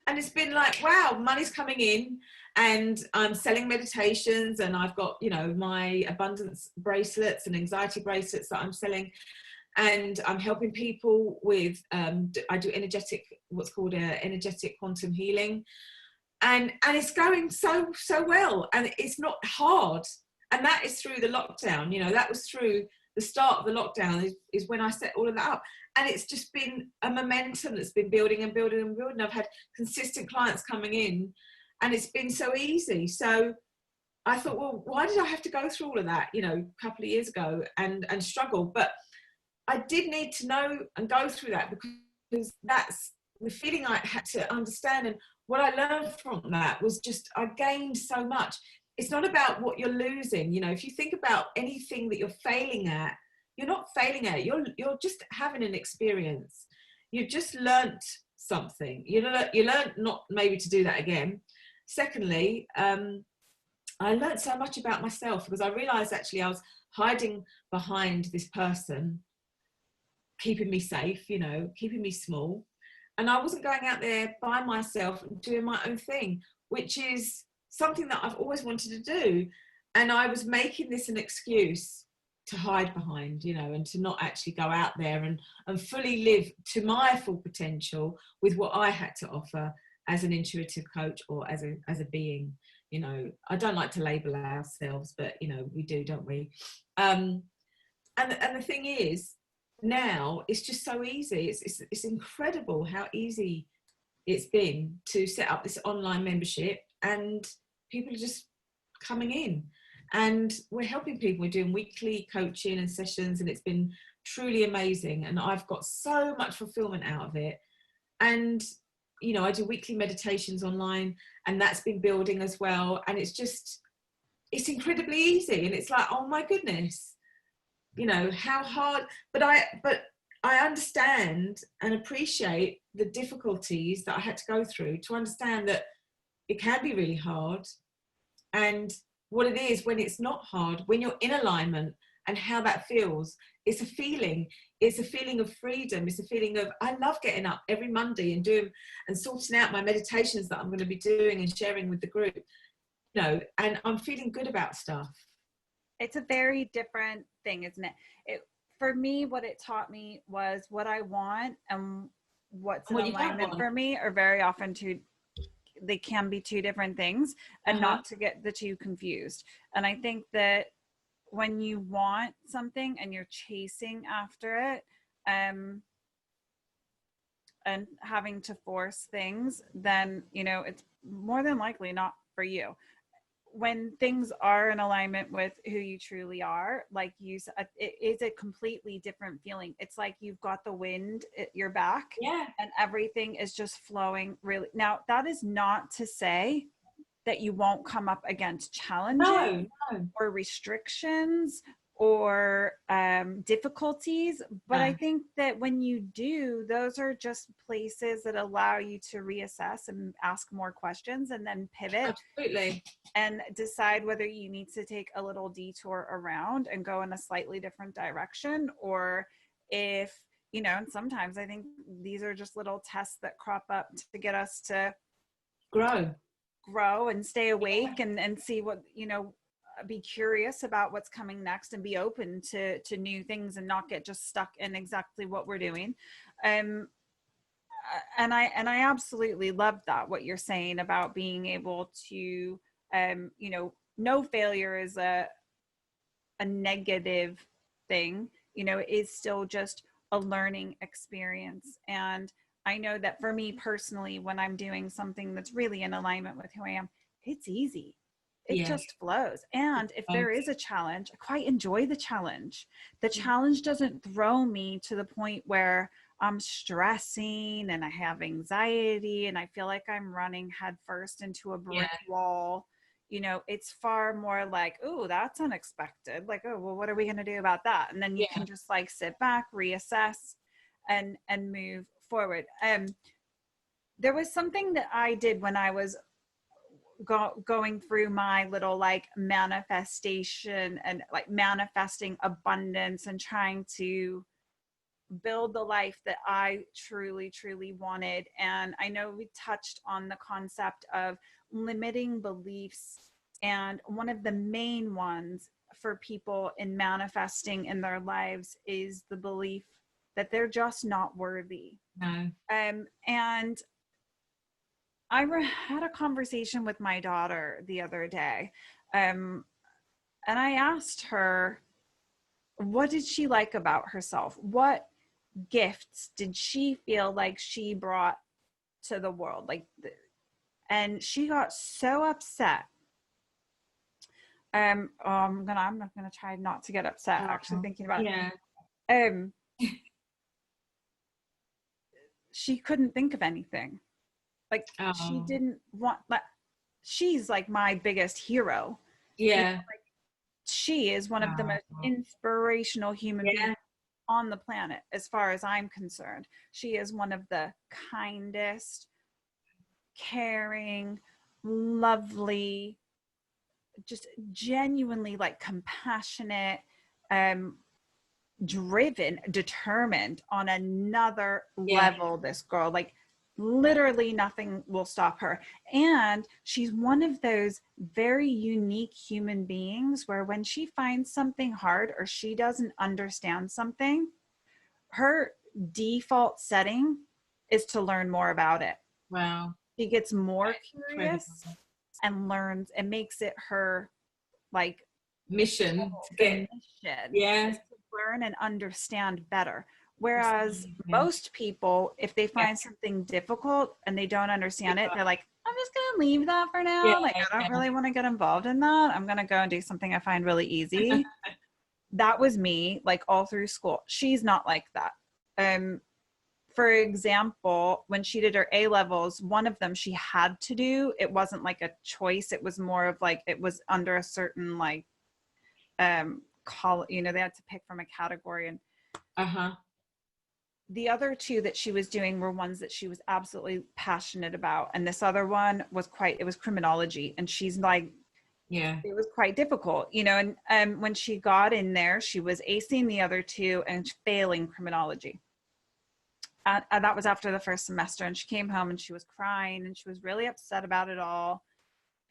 And it's been like, wow, money's coming in, and I'm selling meditations, and I've got, you know, my abundance bracelets and anxiety bracelets that I'm selling. And I'm helping people with, I do what's called energetic quantum healing. And it's going so well. And it's not hard. And that is through the lockdown. You know, that was through the start of the lockdown is when I set all of that up. And it's just been a momentum that's been building and building and building. I've had consistent clients coming in, and it's been so easy. So I thought, well, why did I have to go through all of that, you know, a couple of years ago and struggle? But I did need to know and go through that, because that's the feeling I had to understand. And what I learned from that was just, I gained so much. It's not about what you're losing. You know, if you think about anything that you're failing at, you're not failing at it. You're just having an experience. You've just learnt something. You learned not maybe to do that again. Secondly, I learned so much about myself, because I realized actually I was hiding behind this person, keeping me safe, you know, keeping me small. And I wasn't going out there by myself and doing my own thing, which is something that I've always wanted to do. And I was making this an excuse to hide behind, you know, and to not actually go out there and fully live to my full potential with what I had to offer as an intuitive coach, or as a being. You know, I don't like to label ourselves, but, you know, we do, don't we? And the thing is, now it's just so easy. It's incredible how easy it's been to set up this online membership, and people are just coming in, and we're helping people. We're doing weekly coaching and sessions, and it's been truly amazing. And I've got so much fulfillment out of it. And, you know, I do weekly meditations online, and that's been building as well. And it's incredibly easy. And it's like, oh my goodness, you know, how hard, but I understand and appreciate the difficulties that I had to go through to understand that it can be really hard. And what it is when it's not hard, when you're in alignment, and how that feels. It's a feeling of freedom. It's a feeling of, I love getting up every Monday and doing and sorting out my meditations that I'm going to be doing and sharing with the group, you know, and I'm feeling good about stuff. It's a very different thing, isn't it? For me, what it taught me was what I want and what's in alignment for me are very often they can be 2 different things, and not to get the 2 confused. And I think that when you want something and you're chasing after it, and having to force things, then, you know, it's more than likely not for you. When things are in alignment with who you truly are, like you said, it is a completely different feeling. It's like you've got the wind at your back, and everything is just flowing really. Now, that is not to say that you won't come up against challenges or restrictions or difficulties, but I think that when you do, those are just places that allow you to reassess and ask more questions, and then pivot. Absolutely. And decide whether you need to take a little detour around and go in a slightly different direction, or if you know, and sometimes I think these are just little tests that crop up to get us to grow and stay awake, and see what, you know, be curious about what's coming next, and be open to new things, and not get just stuck in exactly what we're doing. um and I absolutely love that, what you're saying about being able to, you know, no failure is a negative thing. You know, it is still just a learning experience. And I know that for me personally, when I'm doing something that's really in alignment with who I am, it's easy. It Yeah. just flows. And if there is a challenge, I quite enjoy the challenge. The challenge doesn't throw me to the point where I'm stressing and I have anxiety and I feel like I'm running headfirst into a brick wall. You know, it's far more like, oh, that's unexpected. Like, oh, well, what are we going to do about that? And then you can just like sit back, reassess, and move forward. There was something that I did when I was going through my little like manifestation and like manifesting abundance and trying to build the life that I truly, truly wanted. And I know we touched on the concept of limiting beliefs. And one of the main ones for people in manifesting in their lives is the belief that they're just not worthy. No. And I had a conversation with my daughter the other day. And I asked her, what did she like about herself? What gifts did she feel like she brought to the world? And she got so upset. I'm not gonna try not to get upset actually thinking about it. She couldn't think of anything. Like she didn't want, like, she's like my biggest hero. Yeah. Like, she is one of the most inspirational human beings on the planet, as far as I'm concerned. She is one of the kindest, caring, lovely, just genuinely like compassionate, driven, determined on another level. This girl, like, literally nothing will stop her. And she's one of those very unique human beings where when she finds something hard or she doesn't understand something, her default setting is to learn more about it. Wow. She gets more curious and learns, and makes it her like mission to learn and understand better. Whereas most people, if they find something difficult and they don't understand it, they're like, I'm just gonna leave that for now. Like, I don't really want to get involved in that. I'm gonna go and do something I find really easy. That was me, like, all through school. She's not like that. For example, when she did her A levels, one of them she had to do. It wasn't like a choice. It was more of like, it was under a certain like you know, they had to pick from a category. And the other two that she was doing were ones that she was absolutely passionate about. And this other one was it was criminology. And she's like, it was quite difficult, you know. And when she got in there, she was acing the other two and failing criminology. And that was after the first semester. And she came home and she was crying and she was really upset about it all.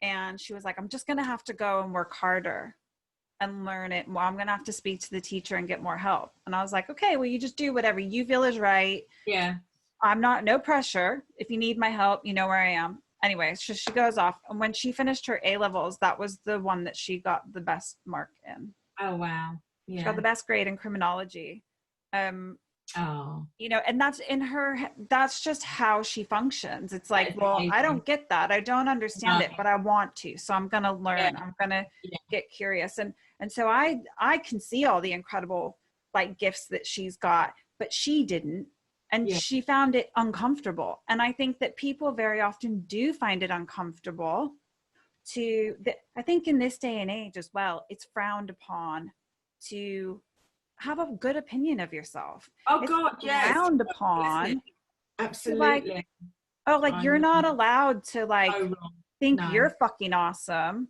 And she was like, I'm just going to have to go and work harder and learn it more. I'm going to have to speak to the teacher and get more help. And I was like, okay, well, you just do whatever you feel is right. I'm no pressure. If you need my help, you know where I am. Anyway, so she goes off. And when she finished her A levels, that was the one that she got the best mark in. Oh, wow. She got the best grade in criminology. You know, and that's just how she functions. It's like, well, I don't get that. I don't understand it, but I want to. So I'm going to learn. I'm going to get curious. And so I can see all the incredible like gifts that she's got, but she didn't. And she found it uncomfortable. And I think that people very often do find it uncomfortable I think in this day and age as well, it's frowned upon to have a good opinion of yourself. Oh, God, yes. Frowned upon. Absolutely. Like you're not allowed to like think you're fucking awesome.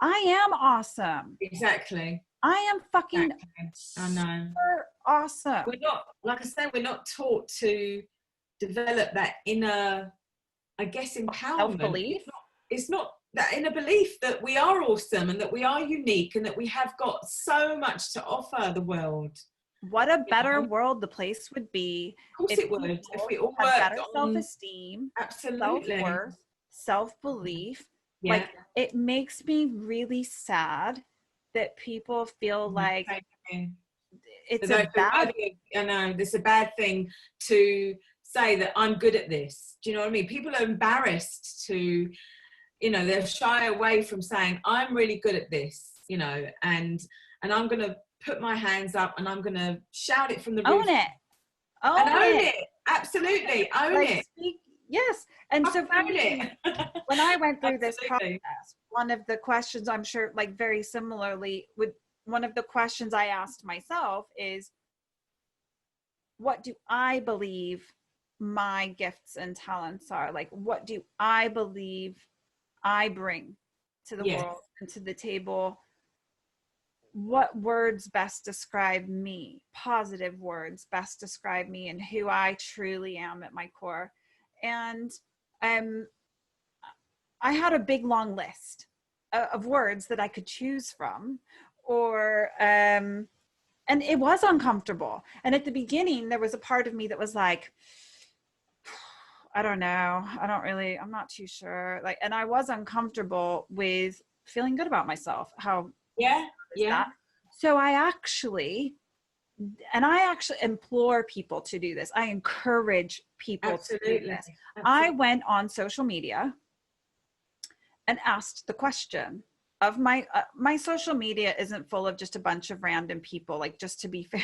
I am awesome. Exactly. I am fucking I know. super awesome. We're not, like I say, we're not taught to develop that inner, I guess, empowerment. Self-belief. It's not that inner belief that we are awesome and that we are unique and that we have got so much to offer the world. What a better world the place would be. Of course it would. If we all had worked better on self-esteem, absolutely self-worth, self-belief. Yeah. Like, it makes me really sad that people feel like it's a bad. I know it's a bad thing to say that I'm good at this. Do you know what I mean? People are embarrassed to, you know, they're shy away from saying I'm really good at this, you know, and I'm going to put my hands up and I'm going to shout it from the roof. Own it. Own it. Absolutely. Own it. Yes. And so own it. When I went through this process, one of the questions, I'm sure, like very similarly, one of the questions I asked myself is, what do I believe my gifts and talents are? Like, what do I believe I bring to the world and to the table? What words best describe me? Positive words best describe me and who I truly am at my core. And I had a big long list of words that I could choose from, or and it was uncomfortable. And at the beginning, there was a part of me that was like, I don't know, I'm not too sure. Like, and I was uncomfortable with feeling good about myself. So I actually implore people to do this. I encourage people to do this. I went on social media and asked the question of my social media isn't full of just a bunch of random people. Like, just to be fair,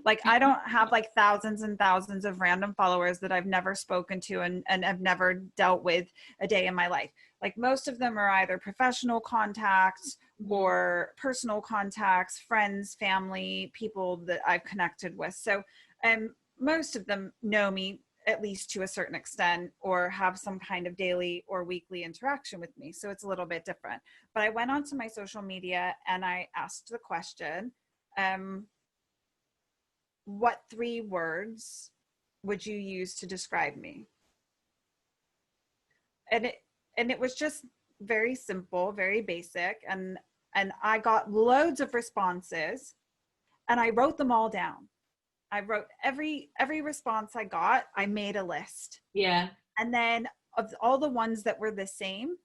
like, I don't have like thousands and thousands of random followers that I've never spoken to and have never dealt with a day in my life. Like, most of them are either professional contacts or personal contacts, friends, family, people that I've connected with. So most of them know me, at least to a certain extent, or have some kind of daily or weekly interaction with me. So it's a little bit different. But I went onto my social media and I asked the question, what 3 words would you use to describe me? And it was just very simple, very basic. And I got loads of responses and I wrote them all down. I wrote every response I got, I made a list. Yeah. And then of all the ones that were the same,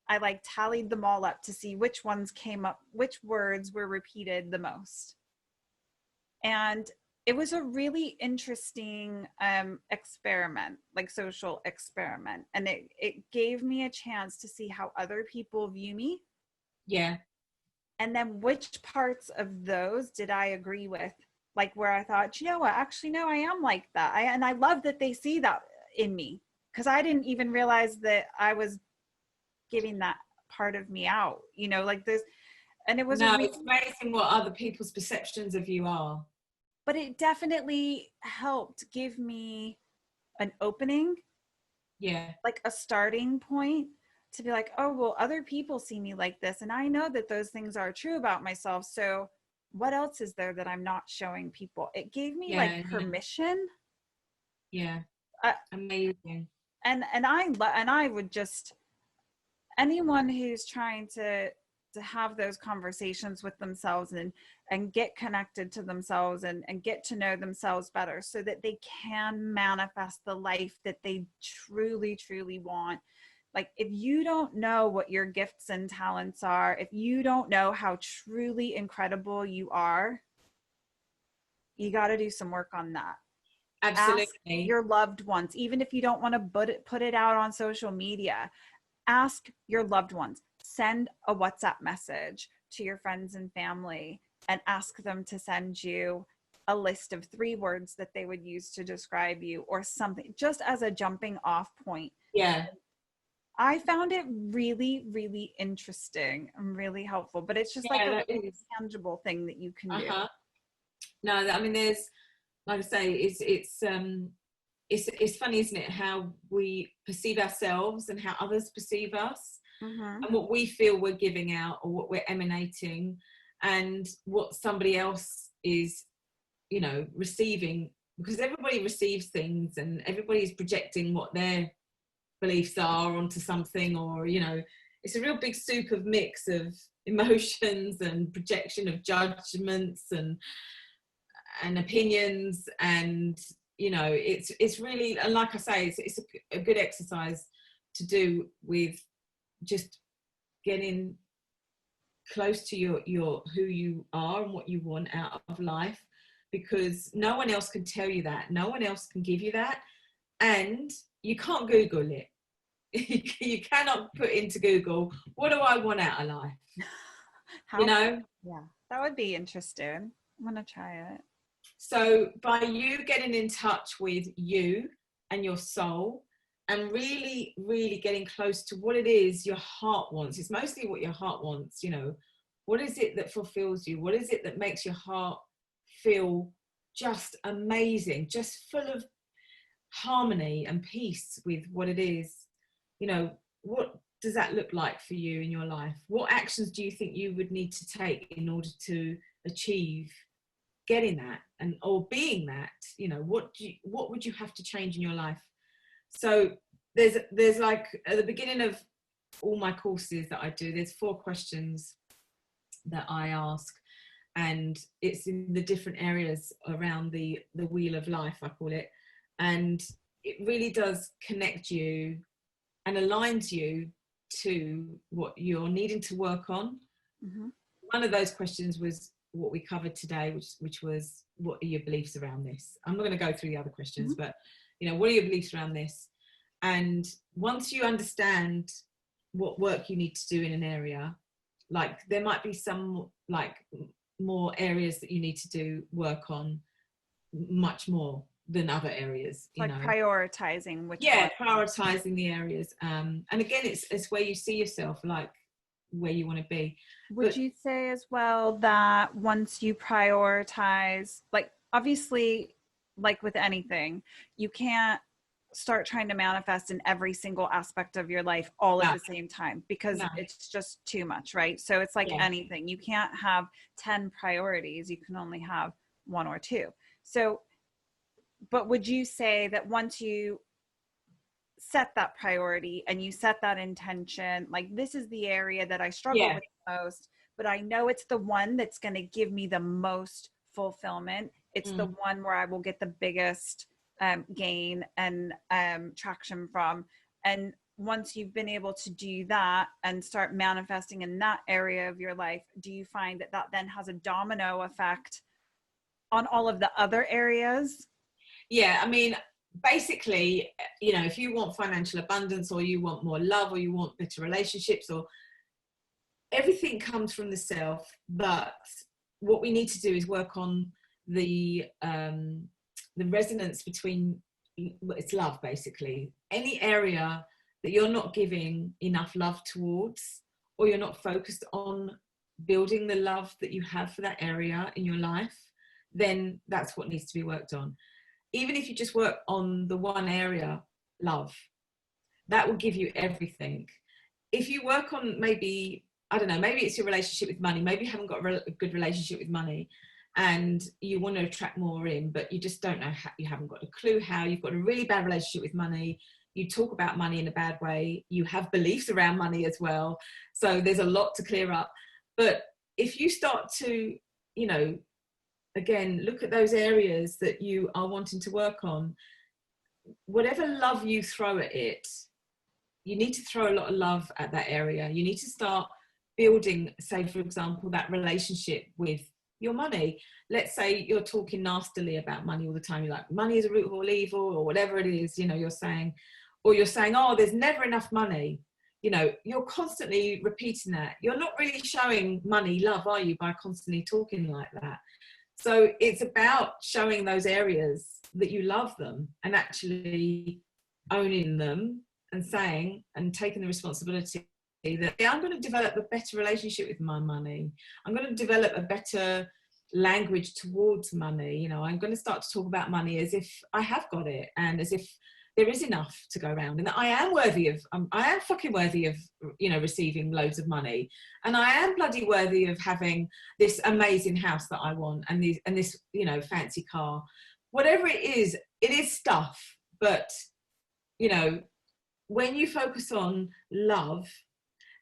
I like tallied them all up to see which ones came up, which words were repeated the most. And it was a really interesting experiment, like social experiment. And it gave me a chance to see how other people view me. Yeah. And then which parts of those did I agree with? Like, where I thought, you know what, actually, no, I am like that. And I love that they see that in me, because I didn't even realize that I was giving that part of me out, you know, like this. And it was it's amazing what other people's perceptions of you are. But it definitely helped give me an opening. Yeah. Like a starting point to be like, oh, well, other people see me like this. And I know that those things are true about myself. So what else is there that I'm not showing people? It gave me permission. Yeah. Amazing. And I would just, anyone who's trying to have those conversations with themselves and get connected to themselves and get to know themselves better so that they can manifest the life that they truly, truly want. Like, if you don't know what your gifts and talents are, if you don't know how truly incredible you are, you got to do some work on that. Absolutely. Ask your loved ones, even if you don't want to put it out on social media, ask your loved ones. Send a WhatsApp message to your friends and family and ask them to send you a list of 3 words that they would use to describe you, or something, just as a jumping off point. Yeah. I found it really, really interesting and really helpful, but it's just like a really tangible thing that you can do. No, I mean, there's, like I say, it's funny, isn't it, how we perceive ourselves and how others perceive us, and what we feel we're giving out or what we're emanating, and what somebody else is you know, receiving, because everybody receives things and everybody's projecting what their beliefs are onto something, or, you know, it's a real big soup of mix of emotions and projection of judgments and opinions. And, you know, it's really, and like I say, it's a good exercise to do with just getting close to your who you are and what you want out of life, because no one else can tell you that, no one else can give you that, and you can't Google it. You cannot put into Google, what do I want out of life? How, you know? yeah, that would be interesting. I'm gonna try it. So by you getting in touch with you and your soul, and really, really getting close to what it is your heart wants. It's mostly what your heart wants, you know. What is it that fulfills you? What is it that makes your heart feel just amazing, just full of harmony and peace with what it is? You know, what does that look like for you in your life? What actions do you think you would need to take in order to achieve getting that, and or being that? You know, what would you have to change in your life? So there's like, at the beginning of all my courses that I do, there's 4 questions that I ask, and it's in the different areas around the wheel of life, I call it, and it really does connect you and aligns you to what you're needing to work on. Mm-hmm. One of those questions was what we covered today, which was, what are your beliefs around this? I'm not going to go through the other questions, Mm-hmm. but, you know, what are your beliefs around this? And once you understand what work you need to do in an area, like there might be some like more areas that you need to do work on much more than other areas, you Like know. prioritizing which Yeah, one. prioritizing the areas. And again, it's where you see yourself, like where you want to be. Would you say as well that once you prioritize, like obviously, like with anything, you can't start trying to manifest in every single aspect of your life all at No, the same time, because no, it's just too much, right? So it's like yeah, anything. You can't have 10 priorities. You can only have 1 or 2. So, but would you say that once you set that priority and you set that intention, like this is the area that I struggle yeah, with the most, but I know it's the one that's going to give me the most fulfillment. It's the one where I will get the biggest gain and traction from. And once you've been able to do that and start manifesting in that area of your life, do you find that that then has a domino effect on all of the other areas? yeah. I mean, basically, you know, if you want financial abundance, or you want more love, or you want better relationships, or everything comes from the self. But what we need to do is work on the resonance between, it's love, basically. Any area that you're not giving enough love towards, or you're not focused on building the love that you have for that area in your life, then that's what needs to be worked on. Even if you just work on the one area, love, that will give you everything. If you work on, maybe, I don't know, maybe it's your relationship with money. Maybe you haven't got a good relationship with money and you want to attract more in, but you just don't know how, you haven't got a clue how. You've got a really bad relationship with money. You talk about money in a bad way. You have beliefs around money as well. So there's a lot to clear up. But if you start to, you know, again, look at those areas that you are wanting to work on, whatever love you throw at it, you need to throw a lot of love at that area. You need to start building, say, for example, that relationship with your money. Let's say you're talking nastily about money all the time. You're like, money is a root of all evil, or whatever it is, you know, you're saying, or you're saying, oh, there's never enough money. You know, you're constantly repeating that. You're not really showing money love, are you, by constantly talking like that? So it's about showing those areas that you love them and actually owning them and saying and taking the responsibility that, yeah, I'm going to develop a better relationship with my money. I'm going to develop a better language towards money. You know, I'm going to start to talk about money as if I have got it, and as if there is enough to go around, and that I am worthy of, I am fucking worthy of, you know, receiving loads of money, and I am bloody worthy of having this amazing house that I want, and this, you know, fancy car, whatever it is stuff. But, you know, when you focus on love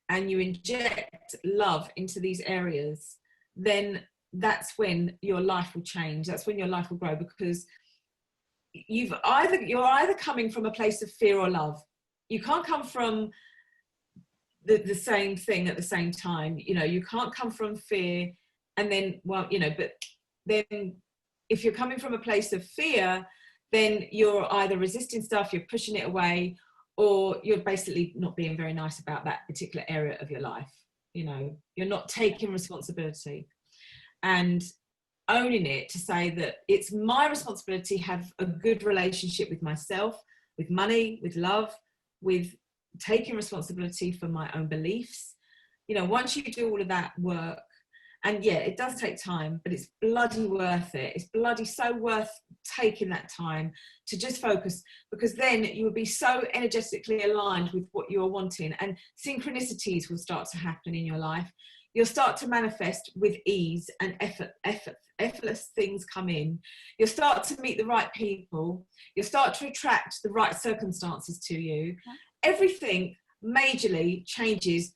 and you inject love into these areas, then that's when your life will change. That's when your life will grow, because you're either coming from a place of fear or love. You can't come from the same thing at the same time. You know, you can't come from fear and then, well, you know, but then if you're coming from a place of fear, then you're either resisting stuff, you're pushing it away, or you're basically not being very nice about that particular area of your life. You know, you're not taking responsibility and owning it, to say that it's my responsibility to have a good relationship with myself, with money, with love, with taking responsibility for my own beliefs. You know, once you do all of that work, and yeah, it does take time, but it's bloody worth it. It's bloody so worth taking that time to just focus, because then you will be so energetically aligned with what you're wanting, and synchronicities will start to happen in your life. You'll start to manifest with ease, and effortless things come in. You'll start to meet the right people. You'll start to attract the right circumstances to you. Everything majorly changes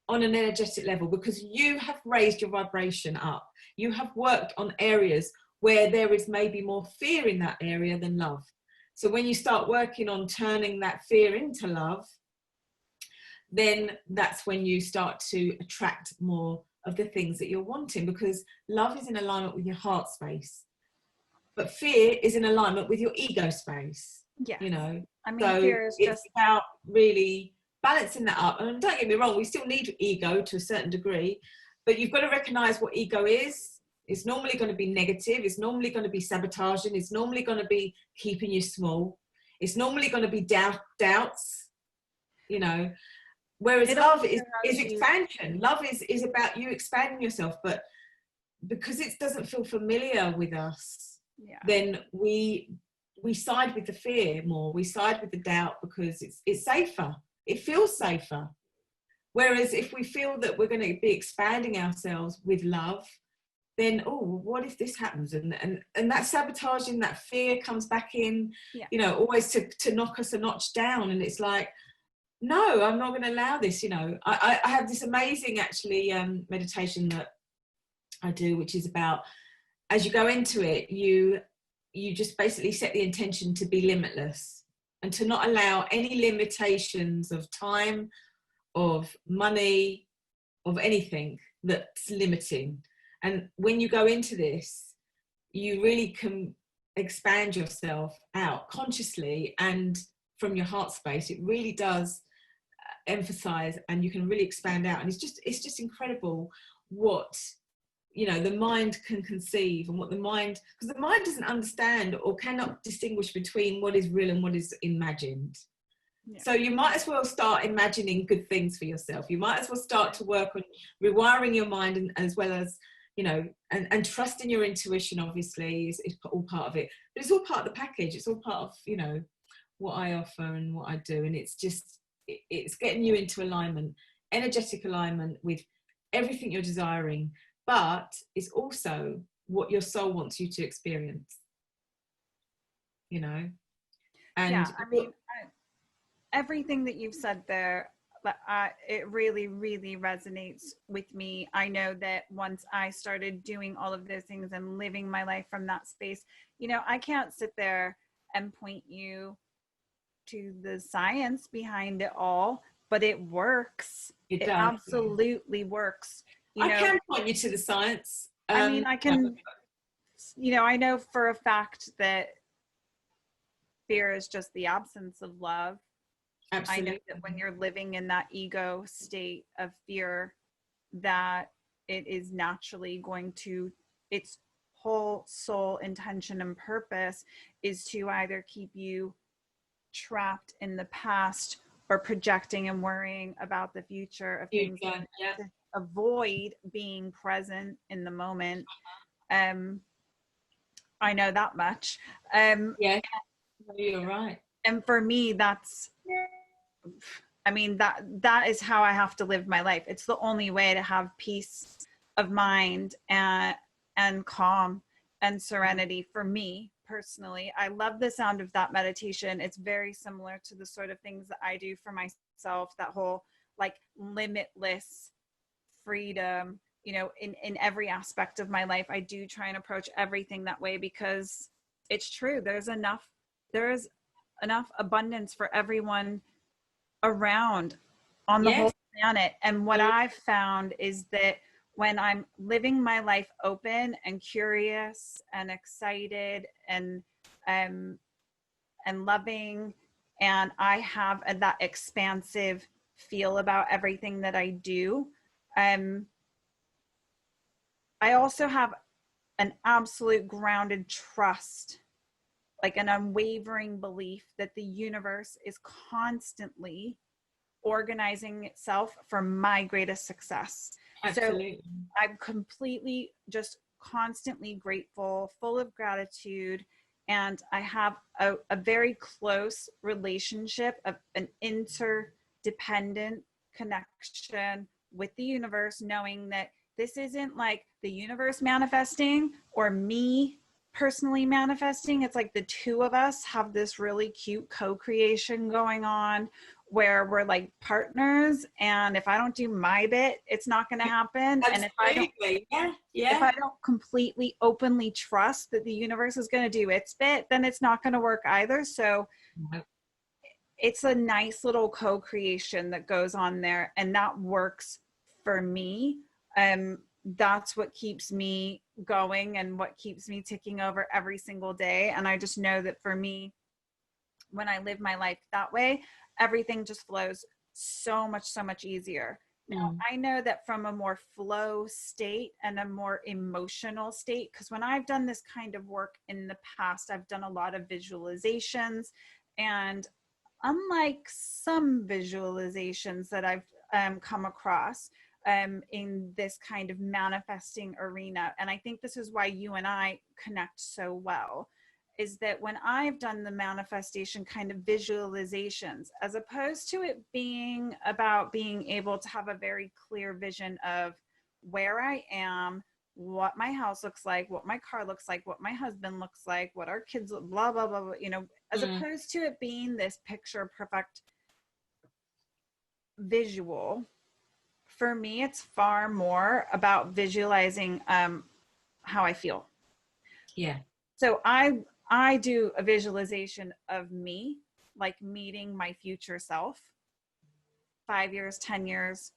on an energetic level, because you have raised your vibration up. You have worked on areas where there is maybe more fear in that area than love. So when you start working on turning that fear into love, then that's when you start to attract more of the things that you're wanting, because love is in alignment with your heart space, but fear is in alignment with your ego space. Yeah, you know, I mean, so fear is it's just about really balancing that up. And don't get me wrong, we still need ego to a certain degree, but you've got to recognize what ego is. It's normally going to be negative. It's normally going to be sabotaging. It's normally going to be keeping you small. It's normally going to be doubts, you know. Whereas love is expansion. Love is about you expanding yourself. But because it doesn't feel familiar with us, then we side with the fear more. We side with the doubt, because it's safer. It feels safer. Whereas if we feel that we're going to be expanding ourselves with love, then, oh, what if this happens? And that sabotaging, that fear comes back in, you know, always to knock us a notch down. And it's like, no, I'm not going to allow this. You know, I have this amazing actually meditation that I do, which is about, as you go into it, you just basically set the intention to be limitless, and to not allow any limitations of time, of money, of anything that's limiting. And when you go into this, you really can expand yourself out consciously and from your heart space. It really does emphasize, and you can really expand out. And it's just incredible what, you know, the mind can conceive, and what the mind, because the mind doesn't understand or cannot distinguish between what is real and what is imagined. So you might as well start imagining good things for yourself. You might as well start to work on rewiring your mind, and as well as, you know, and trusting your intuition, obviously, is all part of it. But it's all part of the package. It's all part of, you know, what I offer and what I do. And it's just, it's getting you into alignment, energetic alignment with everything you're desiring. But it's also what your soul wants you to experience, you know. And I mean, everything that you've said there, it really, really resonates with me. I know that once I started doing all of those things and living my life from that space, you know, I can't sit there and point you to the science behind it all, but it works. It absolutely works. I can point you to the science. I mean, I can, you know, I know for a fact that fear is just the absence of love. Absolutely. I know that when you're living in that ego state of fear, that it is naturally going to, its whole soul intention and purpose is to either keep you trapped in the past or projecting and worrying about the future of things to avoid being present in the moment. I know that much. Yeah, you're right. And for me, that is how I have to live my life. It's the only way to have peace of mind and calm and serenity for me personally. I love the sound of that meditation. It's very similar to the sort of things that I do for myself, that whole like limitless freedom, in every aspect of my life. I do try and approach everything that way because it's true. There's enough abundance for everyone around on the Yes. whole planet. And what I've found is that when I'm living my life open and curious and excited and loving, and I have that expansive feel about everything that I do, I also have an absolute grounded trust, like an unwavering belief that the universe is constantly organizing itself for my greatest success. Absolutely. So I'm completely just constantly grateful, full of gratitude, and I have a very close relationship of an interdependent connection with the universe, knowing that this isn't like the universe manifesting or me personally manifesting. It's like the two of us have this really cute co-creation going on where we're like partners, and if I don't do my bit, it's not going to happen. Absolutely. And if I don't completely openly trust that the universe is going to do its bit, then it's not going to work either. So it's a nice little co-creation that goes on there, and that works for me. That's what keeps me going and what keeps me ticking over every single day. And I just know that for me, when I live my life that way, everything just flows so much easier. Now, I know that from a more flow state and a more emotional state, because when I've done this kind of work in the past, I've done a lot of visualizations, and unlike some visualizations that I've come across in this kind of manifesting arena, and I think this is why you and I connect so well, is that when I've done the manifestation kind of visualizations, as opposed to it being about being able to have a very clear vision of where I am, what my house looks like, what my car looks like, what my husband looks like, what our kids, blah, blah, blah, blah, as opposed to it being this picture perfect visual, for me, it's far more about visualizing how I feel. Yeah. So I do a visualization of me, like meeting my future self 5 years, 10 years,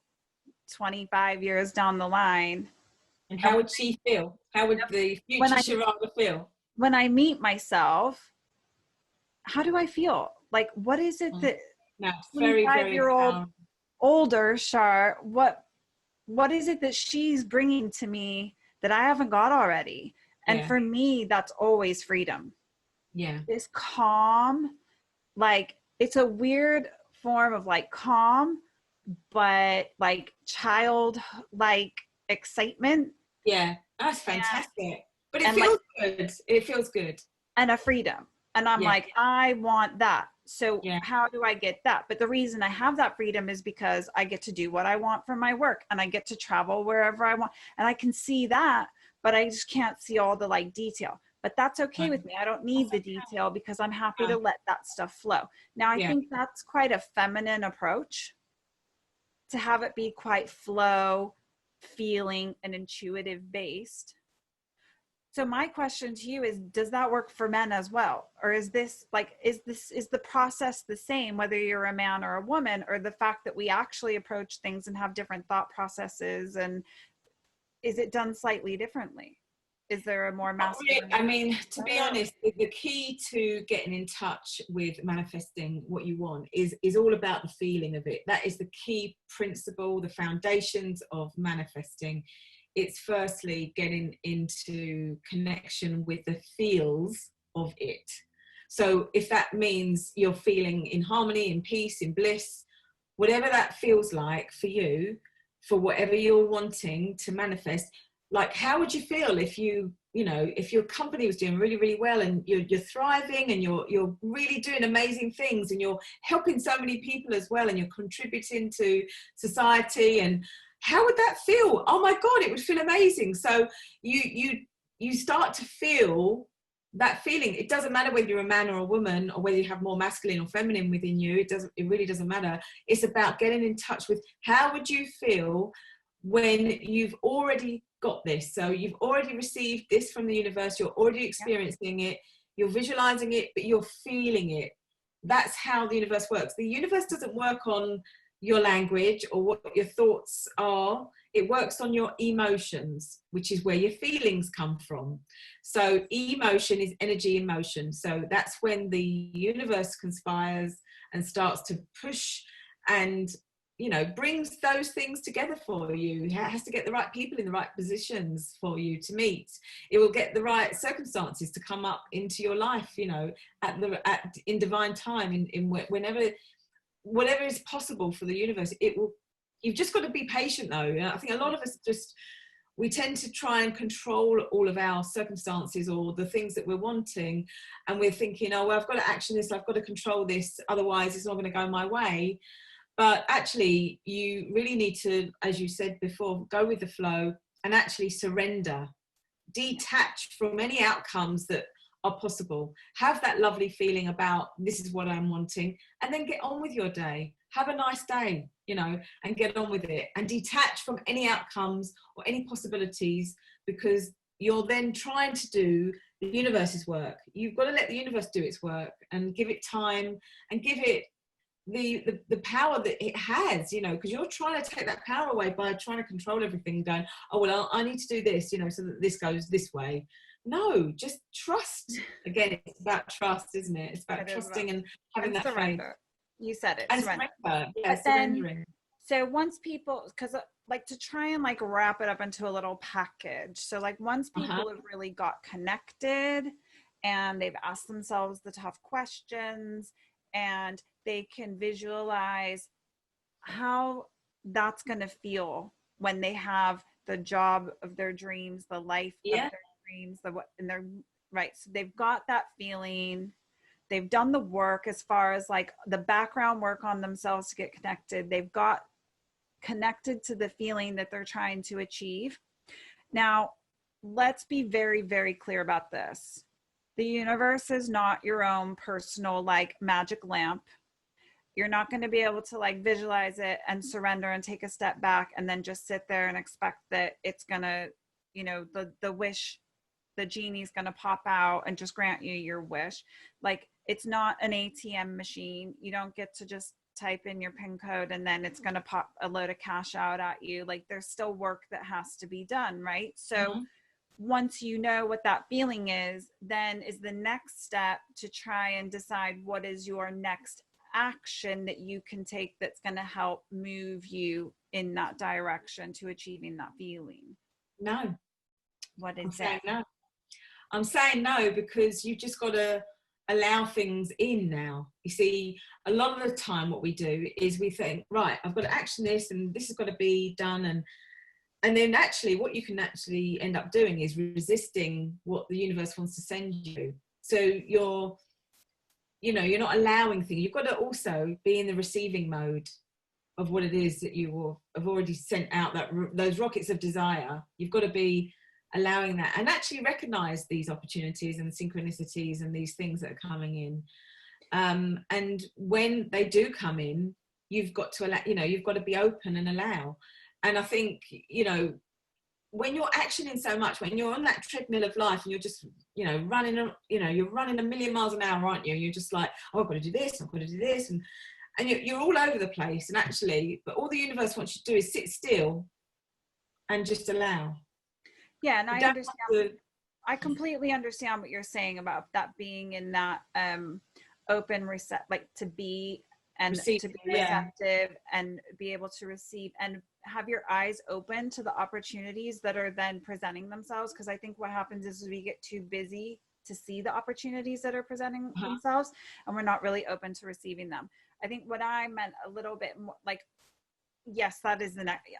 25 years down the line. And how would she feel? How would the future Sharada feel? When I meet myself, how do I feel? Like, what is it that 25-year-old older Shar, what is it that she's bringing to me that I haven't got already? And for me, that's always freedom. Yeah. This calm, like, it's a weird form of like calm, but like child like excitement. Yeah, that's fantastic. But it feels good. It feels good. And a freedom. And I'm like, I want that. So how do I get that? But the reason I have that freedom is because I get to do what I want for my work, and I get to travel wherever I want. And I can see that, but I just can't see all the like detail. But that's okay with me. I don't need the detail because I'm happy to let that stuff flow. Now, I think that's quite a feminine approach, to have it be quite flow, feeling, and intuitive based. So my question to you is, does that work for men as well? Or is this like, is the process the same, whether you're a man or a woman, or the fact that we actually approach things and have different thought processes, and is it done slightly differently? Is there a more masculine? I mean, to be honest, the key to getting in touch with manifesting what you want is all about the feeling of it. That is the key principle, the foundations of manifesting. It's firstly getting into connection with the feels of it. So if that means you're feeling in harmony, in peace, in bliss, whatever that feels like for you, for whatever you're wanting to manifest, like, how would you feel if you you know, if your company was doing really, really well and you're thriving and you're really doing amazing things and you're helping so many people as well and you're contributing to society, and how would that feel? Oh my God, it would feel amazing. So you start to feel that feeling. It doesn't matter whether you're a man or a woman, or whether you have more masculine or feminine within you. It really doesn't matter. It's about getting in touch with how would you feel when you've already got this. So you've already received this from the universe, you're already experiencing it, you're visualizing it, but you're feeling it. That's how the universe works. The universe doesn't work on your language or what your thoughts are. It works on your emotions, which is where your feelings come from. So emotion is energy in motion. So that's when the universe conspires and starts to push and, you know, brings those things together for you. It has to get the right people in the right positions for you to meet. It will get the right circumstances to come up into your life, you know, in divine time, in whenever, whatever is possible for the universe. It will. You've just got to be patient, though. I think a lot of us we tend to try and control all of our circumstances or the things that we're wanting, and we're thinking, oh well, I've got to action this, I've got to control this, otherwise it's not going to go my way. But actually you really need to, as you said before, go with the flow and actually surrender, detach from any outcomes that are possible. Have that lovely feeling about this is what I'm wanting, and then get on with your day. Have a nice day, you know, and get on with it, and detach from any outcomes or any possibilities, because you're then trying to do the universe's work. You've got to let the universe do its work and give it time and give it the power that it has, you know, because you're trying to take that power away by trying to control everything, going, oh well, I need to do this, you know, so that this goes this way. No, just trust. Again, it's about trust, isn't it? It's about trusting and having that faith. You said it. And surrender. Yeah, but surrendering. So once people, because like to try and like wrap it up into a little package. So like once people have really got connected and they've asked themselves the tough questions and they can visualize how that's going to feel when they have the job of their dreams, the life of their dreams, and they're right. So they've got that feeling. They've done the work as far as like the background work on themselves to get connected. They've got connected to the feeling that they're trying to achieve. Now, let's be very, very clear about this. The universe is not your own personal like magic lamp. You're not going to be able to like visualize it and surrender and take a step back and then just sit there and expect that it's going to, you know, the wish, the genie's going to pop out and just grant you your wish. Like, it's not an ATM machine. You don't get to just type in your PIN code and then it's going to pop a load of cash out at you. Like, there's still work that has to be done, right? So once you know what that feeling is, then is the next step to try and decide what is your next action that you can take that's going to help move you in that direction to achieving that feeling. No. What is it? No. I'm saying no, because you've just got to allow things in now. You see, a lot of the time what we do is we think, right, I've got to action this and this has got to be done, and then actually what you can actually end up doing is resisting what the universe wants to send you. So you're not allowing things. You've got to also be in the receiving mode of what it is that you have already sent out, those rockets of desire. You've got to be allowing that and actually recognize these opportunities and synchronicities and these things that are coming in. And when they do come in, you've got to allow, you've got to be open and allow. And I think, when you're actioning so much, when you're on that treadmill of life and you're just, running, you're running a million miles an hour, aren't you? You're just like, oh, I've got to do this, I've got to do this. And you're all over the place. And actually, but all the universe wants you to do is sit still and just allow. Yeah, and I understand. I completely understand what you're saying about that being in that open like to be and to be receptive and be able to receive and have your eyes open to the opportunities that are then presenting themselves. Because I think what happens is we get too busy to see the opportunities that are presenting themselves, and we're not really open to receiving them. I think what I meant a little bit more like, yes, that is the next.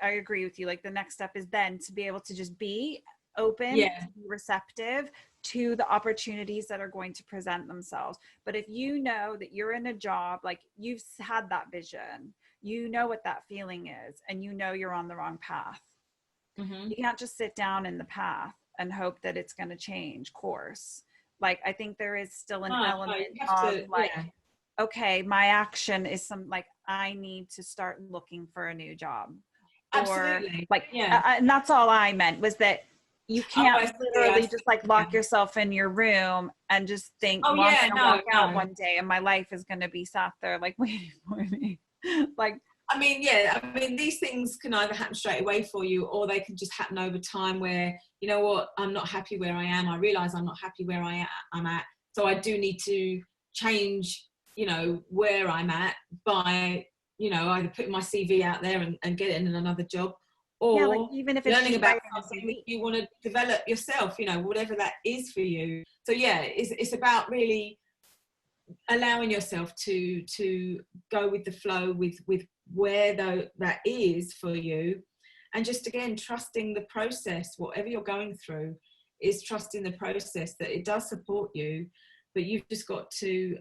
I agree with you. Like the next step is then to be able to just be open, Yeah. to be receptive to the opportunities that are going to present themselves. But if you know that you're in a job, like you've had that vision, you know what that feeling is, and you know you're on the wrong path. Mm-hmm. You can't just sit down in the path and hope that it's going to change course. Like, I think there is still an element you have of to, like, yeah. okay, my action is some, like, I need to start looking for a new job, or Absolutely. like, Yeah. and that's all I meant was that you Oh, can't I literally see. just like Yeah. lock yourself in your room and just think, Oh, well, I'm yeah. going to No, walk out no. one day and my life is going to be sat there like waiting for me. Like, I mean, yeah, I mean, these things can either happen straight away for you, or they can just happen over time where, you know what, I'm not happy where I am. I realize I'm not happy where I'm at. So I do need to change, you know, where I'm at by, you know, either putting my CV out there and getting another job, yeah, like or even if it's learning just about writing a something that CV. you want to develop yourself, you know, whatever that is for you. So yeah, it's about really allowing yourself to go with the flow with where that is for you, and just again trusting the process. Whatever you're going through is trusting the process, that it does support you, but you've just got to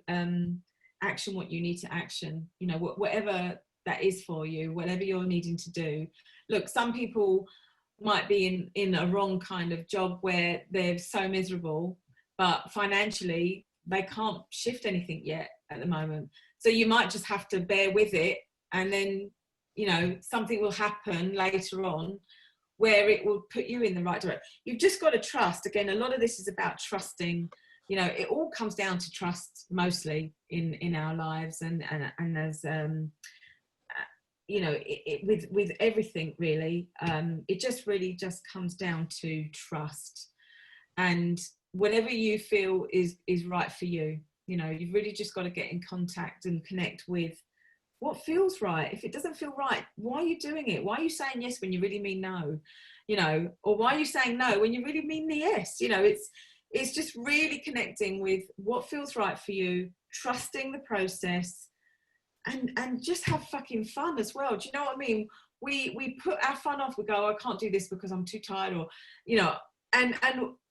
action what you need to action, you know, whatever that is for you, whatever you're needing to do. Look, some people might be in a wrong kind of job where they're so miserable, but financially they can't shift anything yet at the moment. So you might just have to bear with it, and then, you know, something will happen later on where it will put you in the right direction. You've just got to trust. Again, a lot of this is about trusting. You know, it all comes down to trust mostly in our lives, and as you know, with everything really. It just really just comes down to trust, and whatever you feel is right for you. You know, you've really just got to get in contact and connect with what feels right. If it doesn't feel right, why are you doing it? Why are you saying yes when you really mean no? You know, or why are you saying no when you really mean the yes? You know, it's just really connecting with what feels right for you, trusting the process, and just have fucking fun as well. Do you know what I mean? We put our fun off. We go, I can't do this because I'm too tired, or, you know, and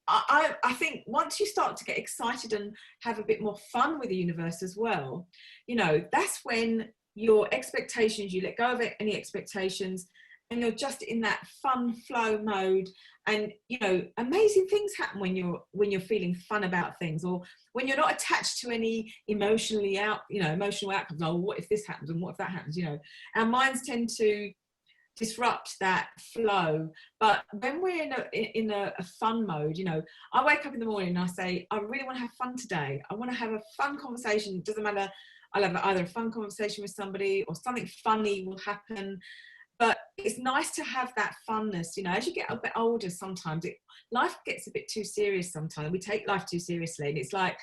I think once you start to get excited and have a bit more fun with the universe as well, you know, that's when your expectations, you let go of any expectations, and you're just in that fun flow mode. And, you know, amazing things happen when you're feeling fun about things, or when you're not attached to any emotional outcomes. Oh, what if this happens and what if that happens? You know, our minds tend to disrupt that flow. But when we're in a fun mode, you know, I wake up in the morning and I say, I really want to have fun today. I want to have a fun conversation. It doesn't matter. I'll have either a fun conversation with somebody, or something funny will happen. But it's nice to have that funness. You know, as you get a bit older, sometimes life gets a bit too serious. Sometimes we take life too seriously, and it's like,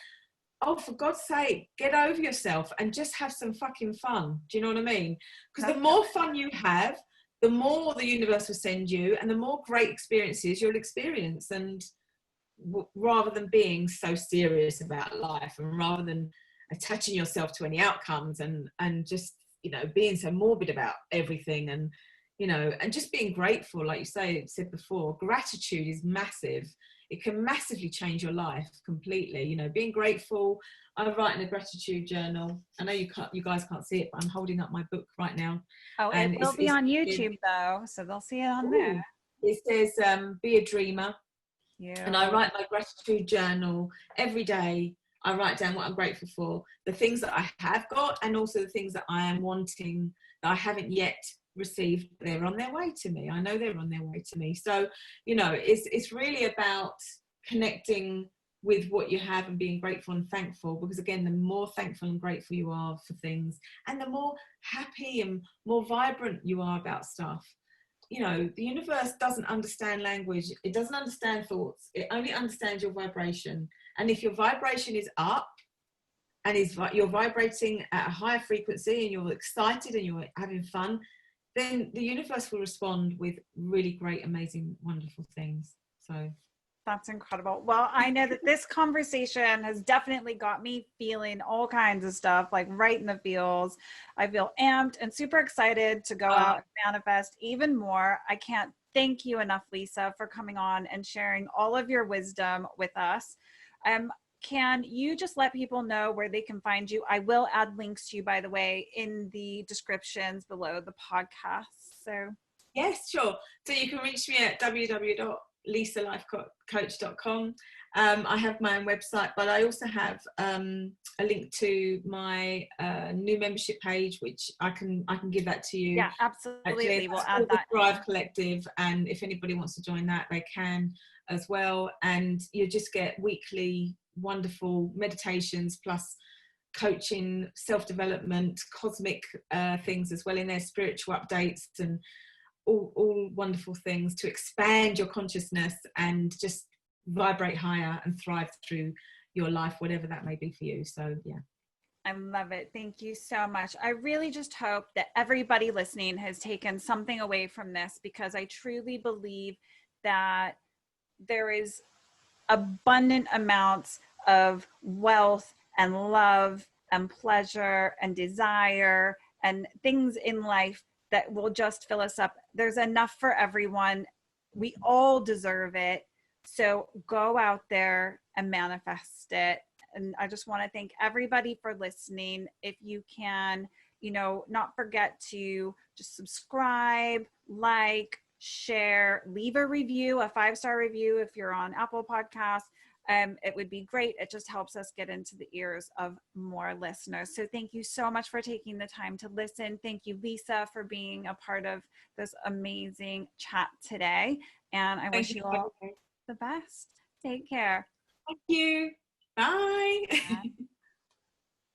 oh, for God's sake, get over yourself and just have some fucking fun. Do you know what I mean? Because the more fun you have, the more the universe will send you, and the more great experiences you'll experience. And rather than being so serious about life, and rather than attaching yourself to any outcomes, and just, you know, being so morbid about everything, and, you know, and just being grateful, like you said before, gratitude is massive. It can massively change your life completely. You know, being grateful. I'm writing a gratitude journal. I know you guys can't see it, but I'm holding up my book right now. Oh, And it will be on YouTube though, so they'll see it on there. It says, be a dreamer. Yeah. And I write my gratitude journal every day. I write down what I'm grateful for, the things that I have got, and also the things that I am wanting that I haven't yet received. They're on their way to me. I know they're on their way to me. So, you know, it's really about connecting with what you have and being grateful and thankful, because again, the more thankful and grateful you are for things, and the more happy and more vibrant you are about stuff. You know, the universe doesn't understand language. It doesn't understand thoughts. It only understands your vibration. And if your vibration is up, and you're vibrating at a higher frequency, and you're excited and you're having fun, then the universe will respond with really great, amazing, wonderful things. So That's incredible. Well, I know that this conversation has definitely got me feeling all kinds of stuff, like right in the feels. I feel amped and super excited to go out and manifest even more. I can't thank you enough, Lisa, for coming on and sharing all of your wisdom with us. Can you just let people know where they can find you? I will add links to you, by the way, in the descriptions below the podcast. So yes, sure. So you can reach me at www.lisalifecoach.com. I have my own website, but I also have a link to my new membership page, which I can give that to you. Yeah, absolutely. Actually, We'll add that. Thrive Collective, and if anybody wants to join that, they can as well. And you just get weekly wonderful meditations plus coaching, self-development, cosmic things as well in there, spiritual updates, and all wonderful things to expand your consciousness and just vibrate higher and thrive through your life, whatever that may be for you. So yeah. I love it. Thank you so much. I really just hope that everybody listening has taken something away from this, because I truly believe that there is abundant amounts of wealth and love and pleasure and desire and things in life that will just fill us up. There's enough for everyone. We all deserve it. So go out there and manifest it. And I just want to thank everybody for listening. If you can, not forget to just subscribe, like, share, leave a review, a 5-star review if you're on Apple Podcasts. It would be great. It just helps us get into the ears of more listeners. So thank you so much for taking the time to listen. Thank you, Lisa, for being a part of this amazing chat today. And I wish you all the best. Take care. Thank you. Bye. Bye.